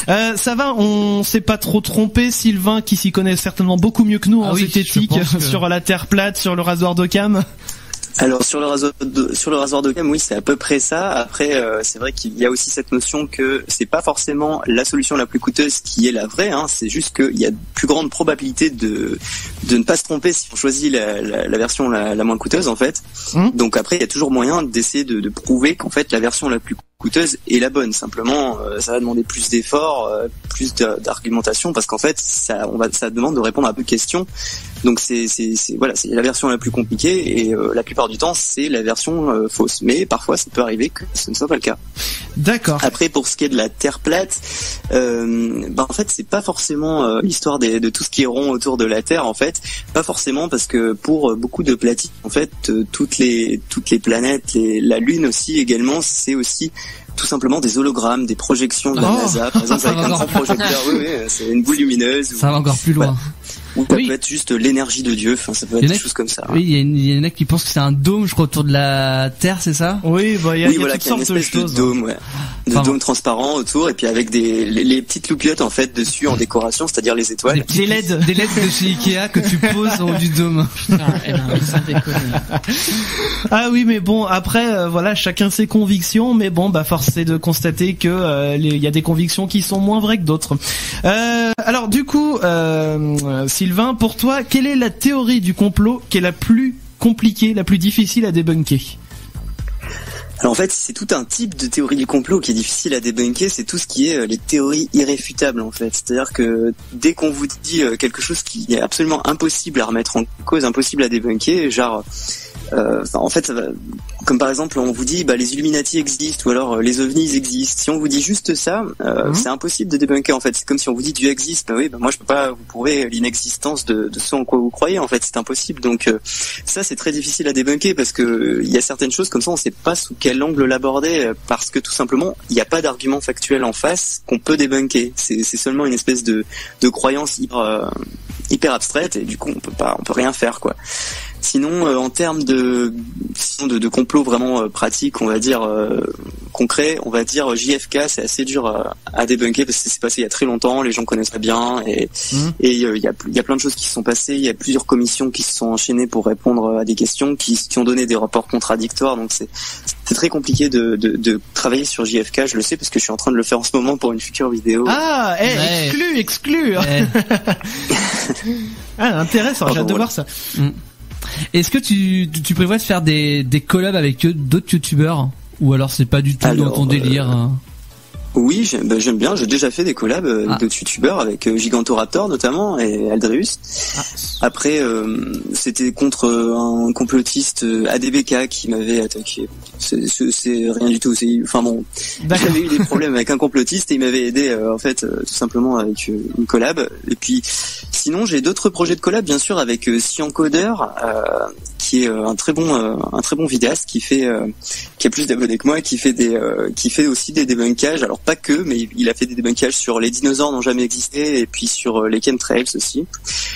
Ça va, on s'est pas trop trompé, Sylvain qui s'y connaît certainement beaucoup mieux que nous en zététique sur la Terre plate, sur le rasoir d'Occam. Alors sur le rasoir d'Occam, oui, c'est à peu près ça. Après, c'est vrai qu'il y a aussi cette notion que c'est pas forcément la solution la plus coûteuse qui est la vraie. C'est juste qu'il y a de plus grande probabilité de ne pas se tromper si on choisit la version la moins coûteuse en fait. Donc après, il y a toujours moyen d'essayer de prouver qu'en fait la version la plus coûteuse est la bonne. Simplement, ça va demander plus d'efforts, plus d'argumentation, parce qu'en fait, ça demande de répondre à peu de questions. Donc c'est la version la plus compliquée et la plupart du temps c'est la version fausse. Mais parfois ça peut arriver que ce ne soit pas le cas. D'accord. Après pour ce qui est de la Terre plate, en fait c'est pas forcément l'histoire de tout ce qui est rond autour de la Terre en fait, pas forcément parce que pour beaucoup de platines en fait toutes les planètes, la Lune aussi également, c'est aussi tout simplement des hologrammes, des projections de la NASA, par exemple avec un grand projecteur. Oui, c'est une boule lumineuse. Ça va encore plus loin. Ou ça peut être juste l'énergie de Dieu, enfin ça peut être des choses comme ça. Oui, il y en a qui pensent que c'est un dôme, je crois, autour de la Terre, c'est ça? Oui, bah il y a voilà, toutes sortes une espèce de dôme, ouais. Dôme transparent autour, et puis avec les petites loupiottes en fait dessus en décoration, c'est-à-dire les étoiles. Des LED de chez Ikea que tu poses en haut du dôme. Ça déconne. Ah oui, mais bon, après voilà, chacun ses convictions, mais bon, bah force est de constater que il y a des convictions qui sont moins vraies que d'autres. Alors du coup, Sylvain, pour toi, quelle est la théorie du complot qui est la plus compliquée, la plus difficile à débunker? Alors en fait, c'est tout un type de théorie du complot qui est difficile à débunker, c'est tout ce qui est les théories irréfutables en fait. C'est-à-dire que dès qu'on vous dit quelque chose qui est absolument impossible à remettre en cause, impossible à débunker, genre en fait, comme par exemple, on vous dit les Illuminati existent ou alors les ovnis existent. Si on vous dit juste ça, c'est impossible de débunker en fait. C'est comme si on vous dit Dieu existe. Moi je peux pas vous prouver l'inexistence de ce en quoi vous croyez en fait. C'est impossible. Donc ça c'est très difficile à débunker parce que il y a certaines choses comme ça, on sait pas sous quel angle l'aborder parce que tout simplement il n'y a pas d'argument factuel en face qu'on peut débunker. C'est seulement une espèce de croyance hyper abstraite et du coup on peut rien faire quoi. Sinon, en termes de complot vraiment pratique, on va dire concret, on va dire JFK, c'est assez dur à débunker parce que c'est passé il y a très longtemps, les gens connaissent très bien et il y a plein de choses qui se sont passées, il y a plusieurs commissions qui se sont enchaînées pour répondre à des questions qui ont donné des rapports contradictoires, donc c'est très compliqué de travailler sur JFK, je le sais parce que je suis en train de le faire en ce moment pour une future vidéo. Ah, exclu. Ah, intéressant, j'ai hâte de voir ça. Est-ce que tu prévois de faire des collabs avec d'autres youtubeurs ou alors c'est pas du tout dans ton délire? Oui, j'aime bien. J'ai déjà fait des collabs d'autres youtubeurs avec Gigantoraptor notamment et Aldreus. Après, c'était contre un complotiste ADBK qui m'avait attaqué. C'est rien du tout. Enfin bon, j'avais eu des problèmes avec un complotiste et il m'avait aidé en fait tout simplement avec une collab. Et puis sinon, j'ai d'autres projets de collab bien sûr avec Cyancodeur qui est un très bon vidéaste qui a plus d'abonnés que moi, qui fait aussi des débunkages. Alors pas que, mais il a fait des débunkages sur les dinosaures n'ont jamais existé et puis sur les chemtrails aussi.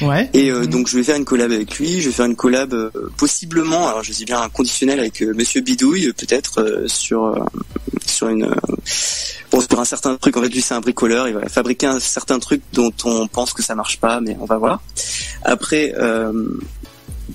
Ouais. Et donc je vais faire une collab avec lui. Je vais faire une collab possiblement. Alors je dis bien un conditionnel avec Monsieur Bidouille peut-être sur un certain truc. En fait, lui c'est un bricoleur. Il va fabriquer un certain truc dont on pense que ça marche pas, mais on va voir. Après.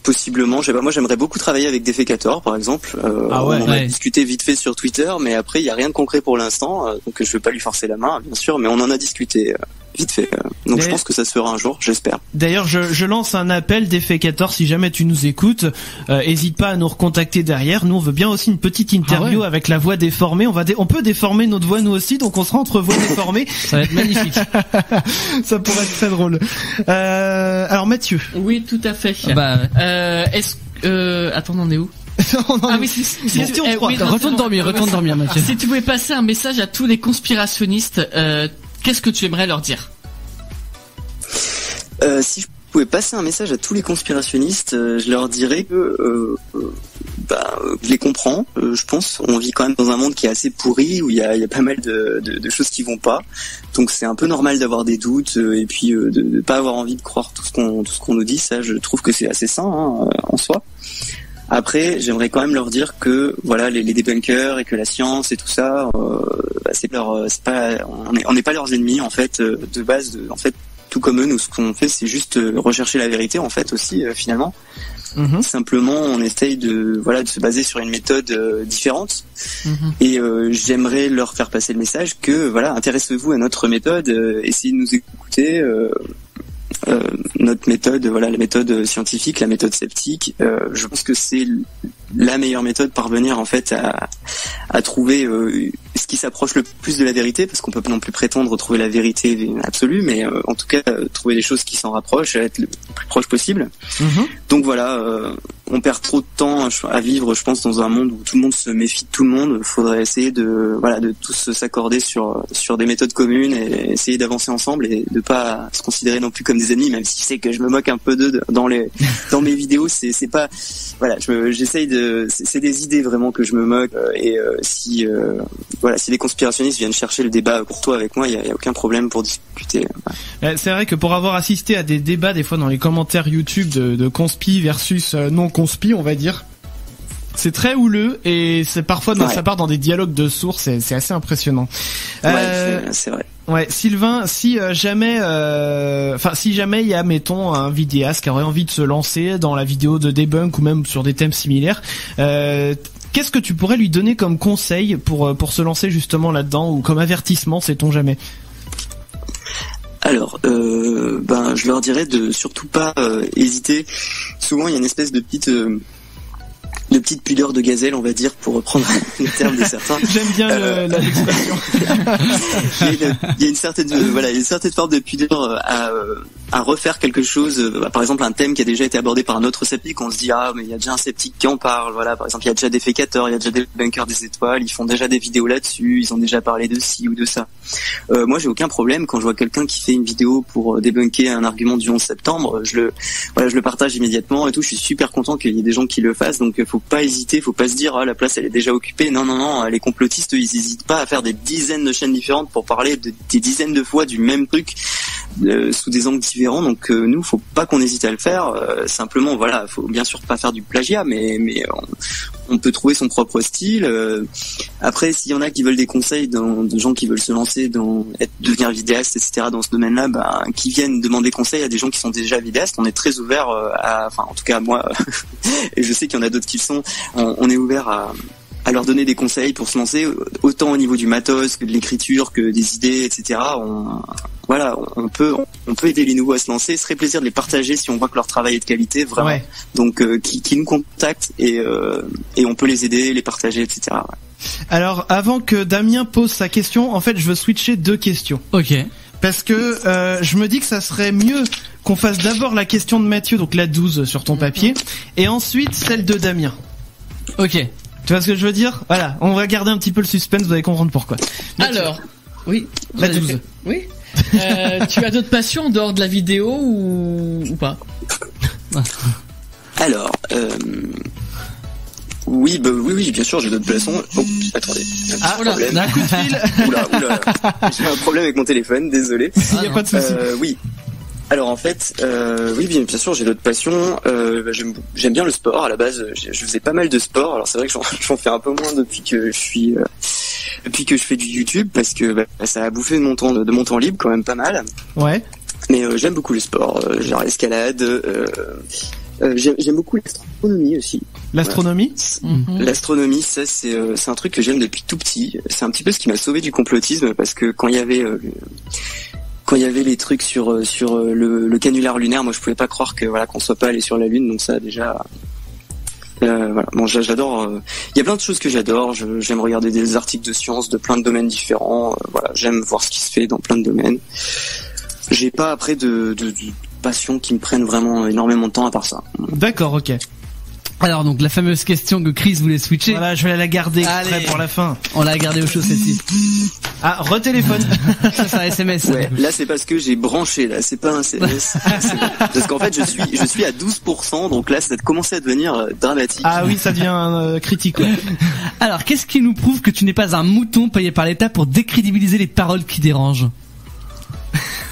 Possiblement, je sais pas, moi j'aimerais beaucoup travailler avec Defecator par exemple. On en a discuté vite fait sur Twitter, mais après il y a rien de concret pour l'instant, donc je vais pas lui forcer la main bien sûr, mais on en a discuté vite fait. Donc je pense que ça se fera un jour, j'espère. D'ailleurs, je lance un appel Defecator, si jamais tu nous écoutes, hésite pas à nous recontacter derrière. Nous on veut bien aussi une petite interview avec la voix déformée. On peut déformer notre voix nous aussi, donc on sera entre voix déformée. Ça va être magnifique. Ça pourrait être très drôle. Alors Mathieu. Oui, tout à fait. Attends, on est où? Question 3. Retourne dormir, Mathieu. Si tu pouvais passer un message à tous les conspirationnistes, qu'est-ce que tu aimerais leur dire? Si je pouvais passer un message à tous les conspirationnistes, je leur dirais que je les comprends. Je pense on vit quand même dans un monde qui est assez pourri où il y a pas mal de choses qui vont pas. Donc c'est un peu normal d'avoir des doutes et puis de pas avoir envie de croire tout ce qu'on nous dit. Ça, je trouve que c'est assez sain en soi. Après, j'aimerais quand même leur dire que voilà les débunkers et que la science et tout ça, on n'est pas leurs ennemis en fait de base. En fait, tout comme eux, nous ce qu'on fait, c'est juste rechercher la vérité en fait aussi finalement. Simplement, on essaye de se baser sur une méthode différente. Et j'aimerais leur faire passer le message que intéressez-vous à notre méthode, essayez de nous écouter. Notre méthode, la méthode scientifique, la méthode sceptique, je pense que c'est la meilleure méthode parvenir en fait à trouver ce qui s'approche le plus de la vérité, parce qu'on peut pas non plus prétendre trouver la vérité absolue, mais en tout cas trouver des choses qui s'en rapprochent, être le plus proche possible. Donc voilà, on perd trop de temps à vivre, je pense, dans un monde où tout le monde se méfie de tout le monde. Il faudrait essayer de tous s'accorder sur des méthodes communes et essayer d'avancer ensemble et de pas se considérer non plus comme des ennemis, même si c'est que je me moque un peu d'eux dans mes vidéos. C'est pas, j'essaye c'est des idées vraiment que je me moque et si voilà, si les conspirationnistes viennent chercher le débat courtois avec moi, il y a aucun problème pour discuter. C'est vrai que pour avoir assisté à des débats des fois dans les commentaires YouTube de conspi versus non conspi, on va dire, c'est très houleux et c'est parfois ça part dans des dialogues de sourds, c'est assez impressionnant. C'est vrai. Ouais, Sylvain, si jamais il y a, mettons, un vidéaste qui aurait envie de se lancer dans la vidéo de debunk ou même sur des thèmes similaires, qu'est-ce que tu pourrais lui donner comme conseil pour se lancer justement là-dedans, ou comme avertissement, sait-on jamais? Alors, je leur dirais de surtout pas hésiter. Souvent, il y a une espèce de petite pudeur de gazelle, on va dire, pour reprendre le terme de certains. J'aime bien l'expression. Il y a une certaine forme de pudeur à refaire quelque chose. Par exemple, un thème qui a déjà été abordé par un autre sceptique, on se dit mais il y a déjà un sceptique qui en parle. Voilà, par exemple, il y a déjà des fécateurs, il y a déjà des bunkers des étoiles, ils font déjà des vidéos là-dessus, ils ont déjà parlé de ci ou de ça. Moi, j'ai aucun problème quand je vois quelqu'un qui fait une vidéo pour débunker un argument du 11 septembre. Je le partage immédiatement et tout. Je suis super content qu'il y ait des gens qui le fassent. Donc, faut pas hésiter, faut pas se dire la place elle est déjà occupée. Non, les complotistes ils hésitent pas à faire des dizaines de chaînes différentes pour parler des dizaines de fois du même truc sous des angles différents. Donc nous, faut pas qu'on hésite à le faire. Simplement, voilà, faut bien sûr pas faire du plagiat, mais on peut trouver son propre style. Après, s'il y en a qui veulent des conseils de gens qui veulent se lancer devenir vidéaste, etc. dans ce domaine-là, qui viennent demander conseil à des gens qui sont déjà vidéastes. On est très ouvert en tout cas moi, et je sais qu'il y en a d'autres qui le sont. On est ouvert à leur donner des conseils pour se lancer, autant au niveau du matos que de l'écriture, que des idées, etc. On peut aider les nouveaux à se lancer. Ce serait plaisir de les partager si on voit que leur travail est de qualité, vraiment. Ouais. Donc, qui nous contactent et on peut les aider, les partager, etc. Ouais. Alors, avant que Damien pose sa question, en fait, je veux switcher 2 questions. Ok. Parce que je me dis que ça serait mieux qu'on fasse d'abord la question de Mathieu, donc la 12 sur ton papier, et ensuite celle de Damien. Ok. Tu vois ce que je veux dire? Voilà, on va garder un petit peu le suspense, vous allez comprendre pourquoi. Mathieu. Alors, oui, la 12. Oui. Tu as d'autres passions en dehors de la vidéo ou pas? Alors, oui, bien sûr, j'ai d'autres passions. Oh, attendez. Problème. Un coup de fil. Oula. J'ai un problème avec mon téléphone, désolé. Il n'y a pas de souci. Oui. Alors en fait, oui, bien sûr, j'ai d'autres passions. J'aime bien le sport. À la base, je faisais pas mal de sport. Alors c'est vrai que j'en fais un peu moins depuis que je fais du YouTube, parce que ça a bouffé de mon temps libre quand même pas mal. Ouais. Mais j'aime beaucoup le sport, genre l'escalade. J'aime beaucoup l'astronomie aussi. L'astronomie? Ouais. L'astronomie, ça c'est un truc que j'aime depuis tout petit. C'est un petit peu ce qui m'a sauvé du complotisme, parce que quand il y avait les trucs sur le canular lunaire, moi je pouvais pas croire qu'on soit pas allé sur la Lune. Donc ça déjà, voilà. Bon, j'adore. Il y a plein de choses que j'adore. J'aime regarder des articles de science de plein de domaines différents. Voilà, j'aime voir ce qui se fait dans plein de domaines. J'ai pas après de passions qui me prennent vraiment énormément de temps à part ça. D'accord, ok. Alors donc la fameuse question que Chris voulait switcher. Voilà, je vais la garder exprès pour la fin. On l'a gardée au chaud celle-ci. Ah, retéléphone. Ça c'est un SMS. Ouais, là c'est parce que j'ai branché, là c'est pas un SMS. Parce qu'en fait je suis à 12%, donc là ça a commencé à devenir dramatique. Ah oui, ça devient critique. Ouais. Alors qu'est-ce qui nous prouve que tu n'es pas un mouton payé par l'État pour décrédibiliser les paroles qui dérangent?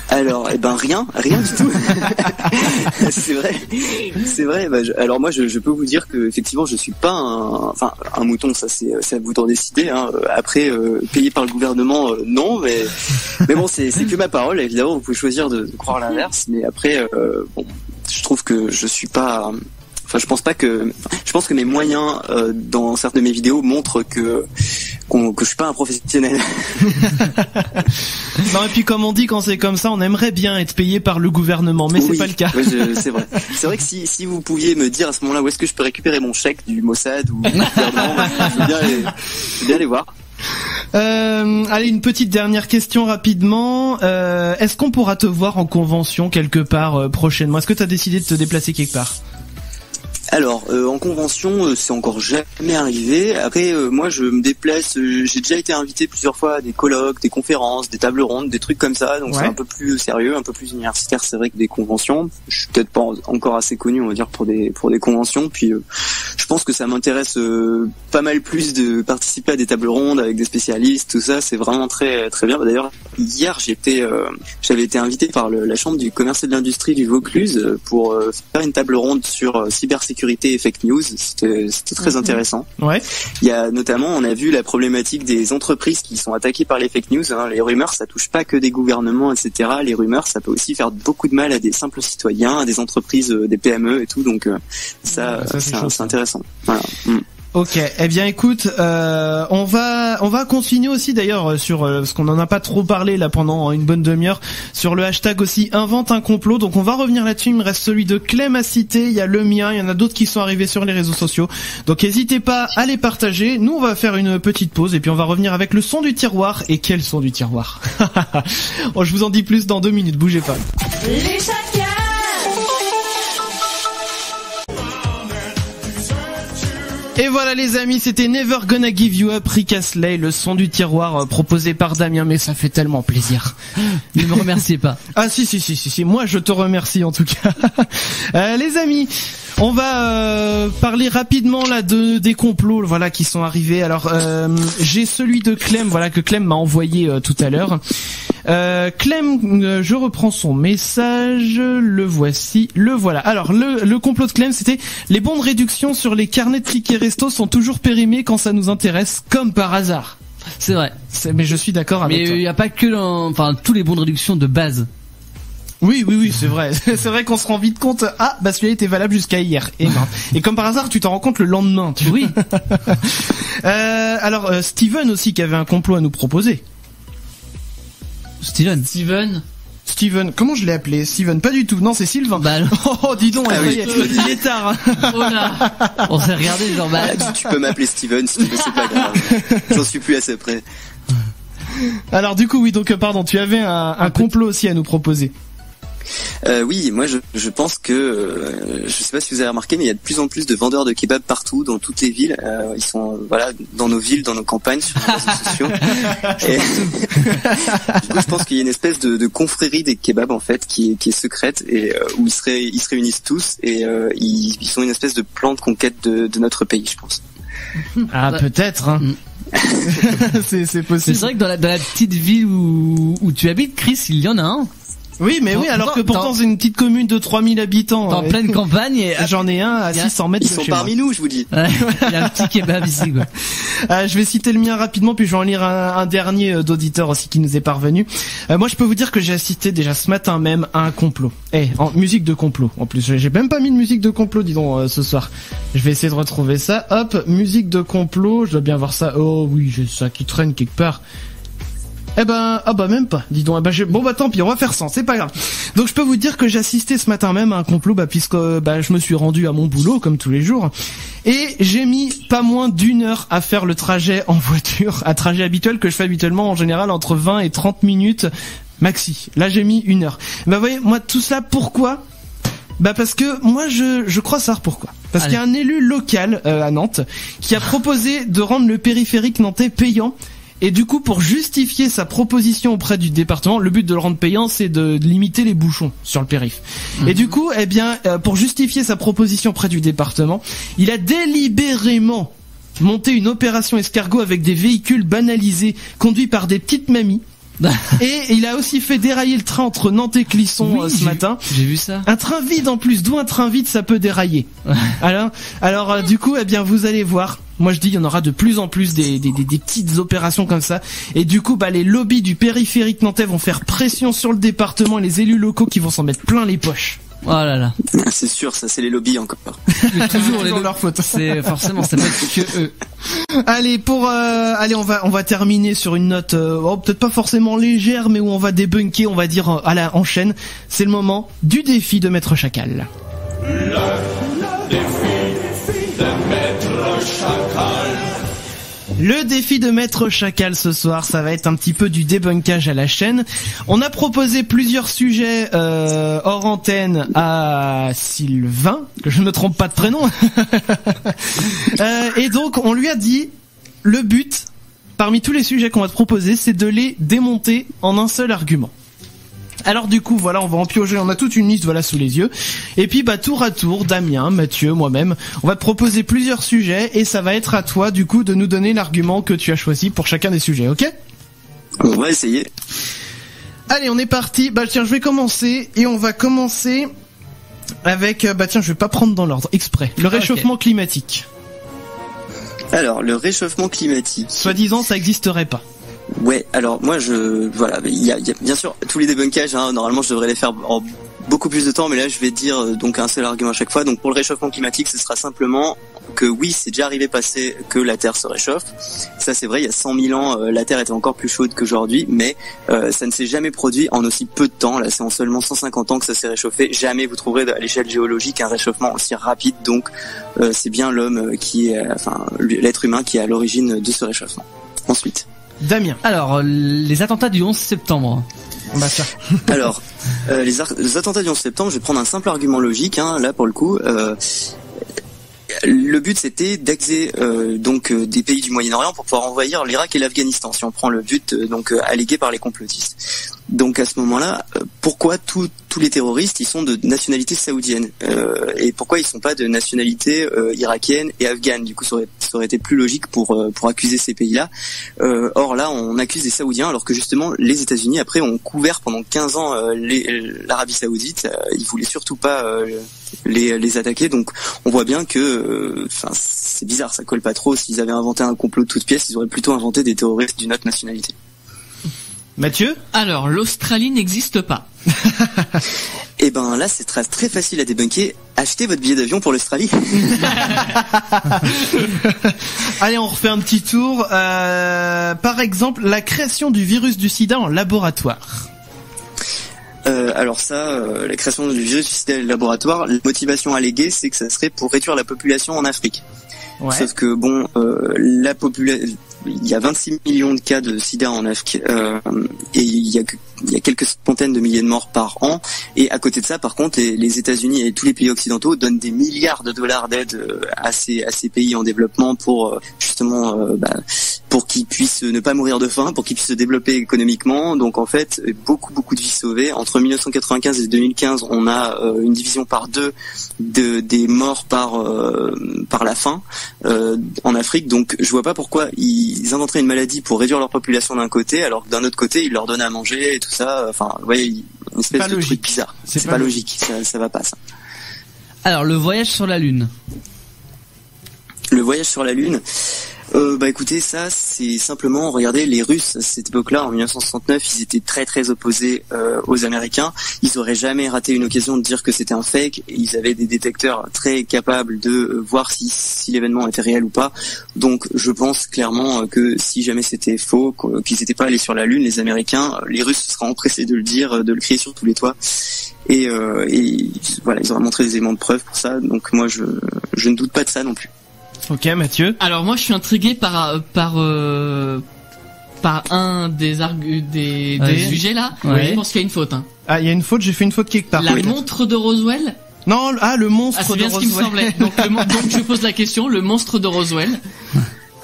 Alors, rien du tout. C'est vrai. Alors moi, je peux vous dire que effectivement, je suis pas un mouton. Ça, c'est à vous d'en décider. Hein. Après, payé par le gouvernement, non, mais bon, c'est que ma parole. Évidemment, vous pouvez choisir de croire l'inverse. Mais après, je trouve que je suis pas. Enfin, je pense que mes moyens dans certaines de mes vidéos montrent que je suis pas un professionnel. Non, et puis comme on dit, quand c'est comme ça, on aimerait bien être payé par le gouvernement, mais c'est pas le cas. Oui, c'est vrai. C'est vrai que si vous pouviez me dire à ce moment-là où est-ce que je peux récupérer mon chèque du Mossad ou du gouvernement, je veux bien les voir. Allez, une petite dernière question rapidement. Est-ce qu'on pourra te voir en convention quelque part prochainement? Est-ce que tu as décidé de te déplacer quelque part? Alors, en convention, c'est encore jamais arrivé. Après, moi, je me déplace. J'ai déjà été invité plusieurs fois à des colloques, des conférences, des tables rondes, des trucs comme ça. Donc, c'est un peu plus sérieux, un peu plus universitaire. C'est vrai que des conventions. Je suis peut-être pas encore assez connu, on va dire, pour des conventions. Puis, je pense que ça m'intéresse pas mal plus de participer à des tables rondes avec des spécialistes, tout ça. C'est vraiment très très bien. D'ailleurs, hier, j'avais été invité par la Chambre du commerce et de l'industrie du Vaucluse pour faire une table ronde sur cybersécurité et fake news. C'était très intéressant. Ouais. Il y a notamment, on a vu la problématique des entreprises qui sont attaquées par les fake news. Hein. Les rumeurs, ça touche pas que des gouvernements, etc. Les rumeurs, ça peut aussi faire beaucoup de mal à des simples citoyens, à des entreprises, des PME et tout. Donc ça c'est intéressant. Voilà. Ok, eh bien écoute, on va continuer aussi d'ailleurs sur parce qu'on en a pas trop parlé là pendant une bonne demi-heure sur le hashtag aussi invente un complot. Donc on va revenir là-dessus. Il me reste celui de Clem à citer, il y a le mien, il y en a d'autres qui sont arrivés sur les réseaux sociaux. Donc n'hésitez pas à les partager. Nous on va faire une petite pause et puis on va revenir avec le son du tiroir. Et quel son du tiroir? Bon, je vous en dis plus dans 2 minutes. Bougez pas. Les chacals. Et voilà les amis, c'était Never Gonna Give You Up, Rick Astley, le son du tiroir proposé par Damien, mais ça fait tellement plaisir. Ne me remerciez pas. Ah si, moi je te remercie en tout cas. Les amis, on va parler rapidement là des complots voilà qui sont arrivés. Alors j'ai celui de Clem, voilà que Clem m'a envoyé tout à l'heure. Clem, je reprends son message, le voici, le voilà. Alors le complot de Clem, c'était les bons de réduction sur les carnets de tickets resto sont toujours périmés quand ça nous intéresse, comme par hasard. C'est vrai. Mais je suis d'accord avec toi. Mais il n'y a pas que tous les bons de réduction de base. Oui, c'est vrai. C'est vrai qu'on se rend vite compte. Ah, bah celui-là était valable jusqu'à hier. Et non. Et comme par hasard, tu t'en rends compte le lendemain. Oui. Alors Steven aussi qui avait un complot à nous proposer. Steven, comment je l'ai appelé? Steven, pas du tout. Non, c'est Sylvain. Bah, oh, dis donc, il est tard. Oh là. On s'est regardé genre tu peux m'appeler Steven si tu veux, c'est pas grave. J'en suis plus assez près. Alors du coup, oui, donc pardon, tu avais un complot aussi à nous proposer. Oui, moi je pense que je sais pas si vous avez remarqué, mais il y a de plus en plus de vendeurs de kebab partout, dans toutes les villes. Ils sont dans nos villes, dans nos campagnes, sur les réseaux sociaux. Et du coup, je pense qu'il y a une espèce de confrérie des kebabs en fait qui est secrète et où ils se réunissent tous et ils sont une espèce de plan de conquête de notre pays, je pense. Ah peut-être. Hein. c'est possible. C'est vrai que dans la petite ville où tu habites, Chris, il y en a un. Oui, mais oui, alors que pourtant c'est une petite commune de 3000 habitants. En pleine campagne et j'en ai un à 600 mètres de chez moi. Ils sont parmi nous, je vous dis. Ouais, il y a un petit kebab ici, quoi. Je vais citer le mien rapidement, puis je vais en lire un dernier d'auditeur aussi qui nous est parvenu. Moi, je peux vous dire que j'ai assisté déjà ce matin même à un complot. En musique de complot. En plus, j'ai même pas mis de musique de complot, dis donc, ce soir. Je vais essayer de retrouver ça. Hop, musique de complot. Je dois bien voir ça. Oh oui, j'ai ça qui traîne quelque part. Même pas, dis donc. Bon tant pis, on va faire sans, c'est pas grave. Donc je peux vous dire que j'ai assisté ce matin même à un complot, puisque je me suis rendu à mon boulot comme tous les jours, et j'ai mis pas moins d'1 heure à faire le trajet en voiture, un trajet habituel que je fais habituellement en général entre 20 et 30 minutes maxi. Là j'ai mis 1 heure. Vous voyez, moi tout ça pourquoi? Parce que moi je crois savoir pourquoi. Parce qu'il y a un élu local à Nantes qui a proposé de rendre le périphérique nantais payant. Et du coup, pour justifier sa proposition auprès du département, le but de le rendre payant, c'est de limiter les bouchons sur le périph'. Et du coup, pour justifier sa proposition auprès du département, il a délibérément monté une opération escargot avec des véhicules banalisés conduits par des petites mamies. Et il a aussi fait dérailler le train entre Nantes et Clisson ce matin. J'ai vu ça. Un train vide en plus, d'où un train vide ça peut dérailler. Alors du coup, vous allez voir. Moi je dis il y en aura de plus en plus des petites opérations comme ça. Et du coup, les lobbies du périphérique nantais vont faire pression sur le département et les élus locaux qui vont s'en mettre plein les poches. Oh là là. C'est sûr, ça c'est les lobbies encore. Mais toujours leur faute. C'est forcément ça peut être que eux. Allez, on va terminer sur une note peut-être pas forcément légère, mais où on va débunker, on va dire en chaîne. C'est le moment du défi de Maître Chacal. Le défi de Maître Chacal. Le défi de Maître Chacal ce soir, ça va être un petit peu du débunkage à la chaîne. On a proposé plusieurs sujets hors antenne à Sylvain, que je ne me trompe pas de prénom. Et donc on lui a dit, le but, parmi tous les sujets qu'on va te proposer, c'est de les démonter en un seul argument. Alors du coup, voilà, on va en piocher, on a toute une liste, voilà, sous les yeux. Et puis, tour à tour, Damien, Mathieu, moi-même, on va te proposer plusieurs sujets et ça va être à toi, du coup, de nous donner l'argument que tu as choisi pour chacun des sujets, ok ? On va essayer. Allez, on est parti. Tiens, je vais commencer et on va commencer avec, tiens, je vais pas prendre dans l'ordre, exprès. Le réchauffement climatique. Alors, le réchauffement climatique. Soi-disant, ça existerait pas. Ouais, alors moi il y a bien sûr tous les débunkages, normalement je devrais les faire en beaucoup plus de temps, mais là je vais dire donc un seul argument à chaque fois. Donc pour le réchauffement climatique, ce sera simplement que oui, c'est déjà arrivé passé que la Terre se réchauffe. Ça c'est vrai, il y a 100 000 ans, la Terre était encore plus chaude qu'aujourd'hui, mais ça ne s'est jamais produit en aussi peu de temps. Là, c'est en seulement 150 ans que ça s'est réchauffé. Jamais vous trouverez à l'échelle géologique un réchauffement aussi rapide. Donc c'est bien l'homme l'être humain qui est à l'origine de ce réchauffement. Ensuite. Damien. Alors, les attentats du 11 septembre. Alors, les attentats du 11 septembre, je vais prendre un simple argument logique, là pour le coup. Le but c'était d'axer des pays du Moyen-Orient pour pouvoir envahir l'Irak et l'Afghanistan, si on prend le but allégué par les complotistes. Donc à ce moment-là, pourquoi tous les terroristes ils sont de nationalité saoudienne et pourquoi ils sont pas de nationalité irakienne et afghane? Du coup, ça aurait été plus logique pour accuser ces pays-là. Or là, on accuse les Saoudiens alors que justement les États-Unis après ont couvert pendant 15 ans l'Arabie Saoudite. Ils voulaient surtout pas les attaquer. Donc on voit bien que c'est bizarre, ça colle pas trop. S'ils avaient inventé un complot de toutes pièces, ils auraient plutôt inventé des terroristes d'une autre nationalité. Mathieu ? Alors, l'Australie n'existe pas. Et là, c'est très facile à débunker. Achetez votre billet d'avion pour l'Australie. Allez, on refait un petit tour. Par exemple, la création du virus du sida en laboratoire. Alors ça, la création du virus du sida en laboratoire, la motivation alléguée, c'est que ça serait pour réduire la population en Afrique. Ouais. Sauf que la population, il y a 26 millions de cas de sida en Afrique et il y a quelques centaines de milliers de morts par an. Et à côté de ça, par contre, les États-Unis et tous les pays occidentaux donnent des milliards de dollars d'aide à ces pays en développement pour justement pour qu'ils puissent ne pas mourir de faim, pour qu'ils puissent se développer économiquement. Donc en fait, beaucoup de vies sauvées. Entre 1995 et 2015, on a une division par deux des morts par la faim en Afrique. Donc je vois pas pourquoi ils inventeraient une maladie pour réduire leur population d'un côté, alors que d'un autre côté, ils leur donnent à manger et tout ça. Enfin, vous voyez, une espèce de truc bizarre. C'est pas logique. Ça va pas, ça. Alors, le voyage sur la Lune. Le voyage sur la Lune. Écoutez, ça c'est simplement, regardez, les Russes à cette époque-là, en 1969, ils étaient très opposés aux Américains. Ils auraient jamais raté une occasion de dire que c'était un fake. Ils avaient des détecteurs très capables de voir si l'événement était réel ou pas. Donc je pense clairement que si jamais c'était faux, qu'ils n'étaient pas allés sur la Lune, les Américains, les Russes seraient empressés de le dire, de le crier sur tous les toits. Et voilà, ils auraient montré des éléments de preuve pour ça. Donc moi je ne doute pas de ça non plus. Ok, Mathieu. Alors moi je suis intrigué par un des sujets là. Ouais. Je pense qu'il y a une faute. Ah, il y a une faute. J'ai fait une faute quelque part. La montre de Roswell. Non, le monstre de Roswell. C'est bien ce qui me semblait. Donc je pose la question, le monstre de Roswell.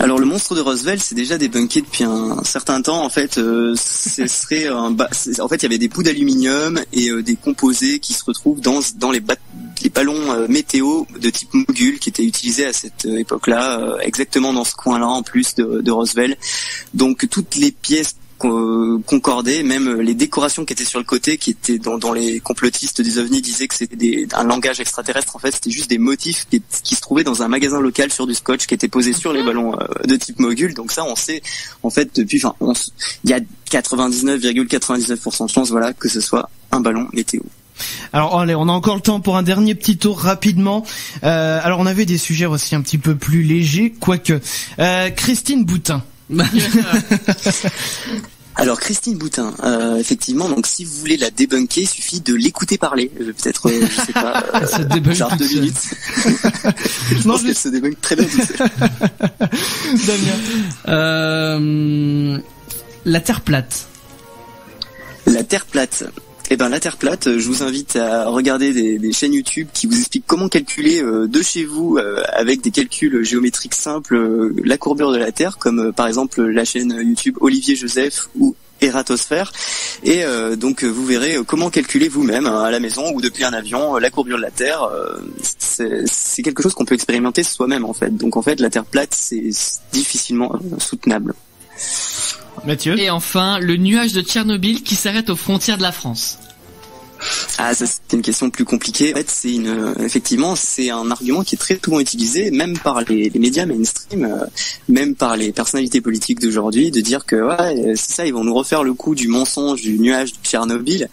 Alors le monstre de Roswell, c'est déjà débunké depuis un certain temps. En fait, ce serait en fait, il y avait des bouts d'aluminium et des composés qui se retrouvent dans les ballons météo de type Mogul qui étaient utilisés à cette époque-là, exactement dans ce coin-là en plus de Roswell. Donc toutes les pièces concordaient, même les décorations qui étaient sur le côté, qui étaient dont les complotistes des ovnis disaient que c'était un langage extraterrestre. En fait, c'était juste des motifs qui se trouvaient dans un magasin local sur du scotch qui était posé sur les ballons de type Mogul. Donc ça, on sait en fait depuis, il y a 99,99% de chance, voilà, que ce soit un ballon météo. Alors allez, on a encore le temps pour un dernier petit tour rapidement. Alors on avait des sujets aussi un petit peu plus légers, quoique. Christine Boutin. Alors Christine Boutin, effectivement, donc si vous voulez la débunker, il suffit de l'écouter parler. Peut-être, je sais pas, genre 2 minutes. Je pense qu'elle se débunk très bien toute seule. Damien. La Terre plate. La Terre plate. Eh ben la Terre plate, je vous invite à regarder des chaînes YouTube qui vous expliquent comment calculer de chez vous avec des calculs géométriques simples la courbure de la Terre, comme par exemple la chaîne YouTube Olivier Joseph ou Eratosphère. Et donc vous verrez comment calculer vous-même à la maison ou depuis un avion la courbure de la Terre. C'est quelque chose qu'on peut expérimenter soi-même en fait. Donc en fait la Terre plate c'est difficilement soutenable. Mathieu. Et enfin, le nuage de Tchernobyl qui s'arrête aux frontières de la France. Ah, ça c'est une question plus compliquée. En fait, effectivement, c'est un argument qui est très souvent utilisé, même par les médias mainstream, même par les personnalités politiques d'aujourd'hui, de dire que ouais, c'est ça, ils vont nous refaire le coup du mensonge du nuage de Tchernobyl.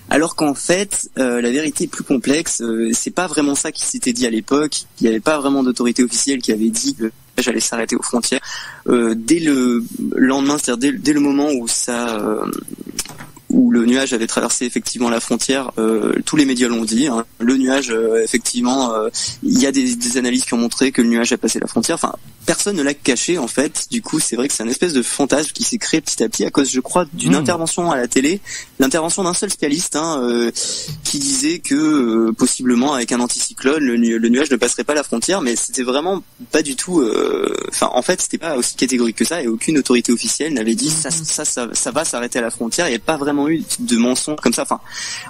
Alors qu'en fait, la vérité est plus complexe. C'est pas vraiment ça qui s'était dit à l'époque. Il n'y avait pas vraiment d'autorité officielle qui avait dit que j'allais s'arrêter aux frontières. Dès le lendemain, c'est-à-dire dès le moment où le nuage avait traversé effectivement la frontière, tous les médias l'ont dit. Hein. Le nuage, effectivement, il y a des analyses qui ont montré que le nuage a passé la frontière. Enfin, personne ne l'a caché en fait. Du coup, c'est vrai que c'est un espèce de fantasme qui s'est créé petit à petit à cause, je crois, d'une intervention à la télé, l'intervention d'un seul spécialiste qui disait que possiblement avec un anticyclone, le nuage ne passerait pas la frontière, mais c'était vraiment pas du tout. Enfin, en fait, c'était pas aussi catégorique que ça, et aucune autorité officielle n'avait dit ça va s'arrêter à la frontière. Il n'y a pas vraiment eu de mensonges comme ça. Enfin,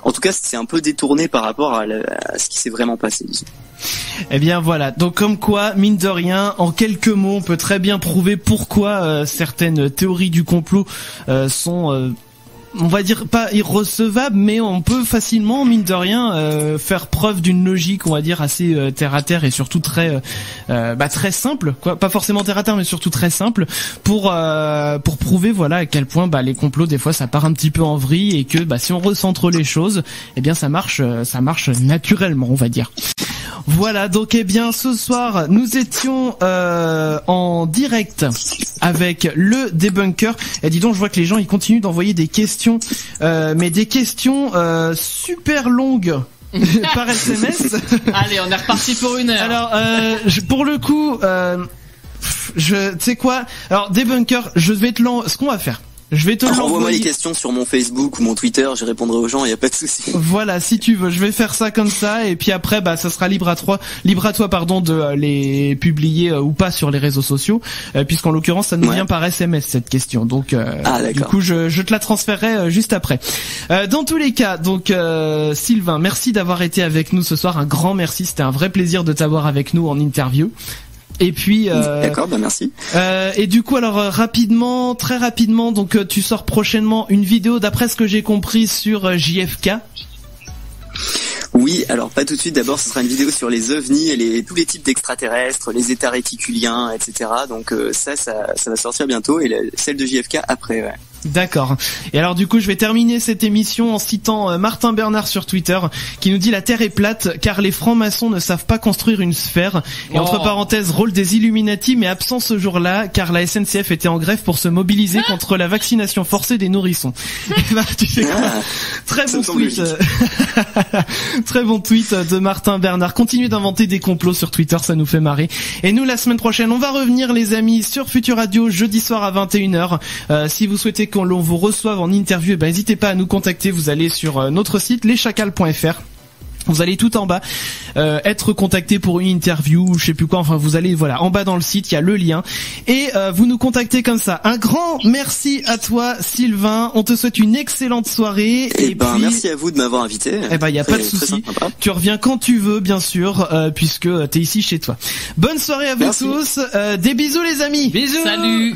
en tout cas, c'est un peu détourné par rapport à ce qui s'est vraiment passé. Disons. Eh bien voilà, donc comme quoi, mine de rien, en quelques mots, on peut très bien prouver pourquoi certaines théories du complot sont, on va dire, pas irrecevables, mais on peut facilement, mine de rien, faire preuve d'une logique, on va dire, assez terre à terre et surtout très simple, quoi. Pas forcément terre à terre, mais surtout très simple pour prouver, voilà, à quel point les complots des fois ça part un petit peu en vrille et que si on recentre les choses, eh bien ça marche naturellement, on va dire. Voilà, donc ce soir nous étions en direct avec le débunker. Et dis donc, je vois que les gens ils continuent d'envoyer des questions, mais des questions super longues. Par SMS. Allez, on est reparti pour 1 heure. Alors, pour le coup, tu sais quoi ? Alors, débunker, ce qu'on va faire. Je vais te l'envoyer. Envoie-moi les questions sur mon Facebook ou mon Twitter, je répondrai aux gens, il y a pas de souci. Voilà, si tu veux, je vais faire ça comme ça et puis après ça sera libre à toi de les publier ou pas sur les réseaux sociaux puisqu'en l'occurrence ça nous vient par SMS cette question. Donc du coup je te la transférerai juste après. Dans tous les cas, donc Sylvain, merci d'avoir été avec nous ce soir, un grand merci, c'était un vrai plaisir de t'avoir avec nous en interview. Et puis d'accord, merci. Et du coup alors très rapidement, donc tu sors prochainement une vidéo d'après ce que j'ai compris sur JFK. Oui, alors pas tout de suite. D'abord, ce sera une vidéo sur les ovnis et tous les types d'extraterrestres, les états réticuliens, etc. Donc ça va sortir bientôt et celle de JFK après. Ouais. D'accord. Et alors du coup, je vais terminer cette émission en citant Martin Bernard sur Twitter qui nous dit: la Terre est plate car les francs-maçons ne savent pas construire une sphère. Et entre parenthèses, rôle des Illuminati mais absent ce jour-là car la SNCF était en grève pour se mobiliser contre la vaccination forcée des nourrissons. Tu sais quoi ? Très bon tweet. Très bon tweet de Martin Bernard. Continuez d'inventer des complots sur Twitter, ça nous fait marrer. Et nous, la semaine prochaine, on va revenir les amis sur Futur Radio jeudi soir à 21h. Si vous souhaitez qu'on vous reçoive en interview, n'hésitez pas à nous contacter. Vous allez sur notre site leschacals.fr. Vous allez tout en bas être contacté pour une interview ou je sais plus quoi. Enfin, vous allez en bas dans le site, il y a le lien et vous nous contactez comme ça. Un grand merci à toi Sylvain. On te souhaite une excellente soirée. Et puis, merci à vous de m'avoir invité. Y a pas de souci. Tu reviens quand tu veux, bien sûr, puisque t'es ici chez toi. Bonne soirée à vous tous. Des bisous les amis. Bisous. Salut.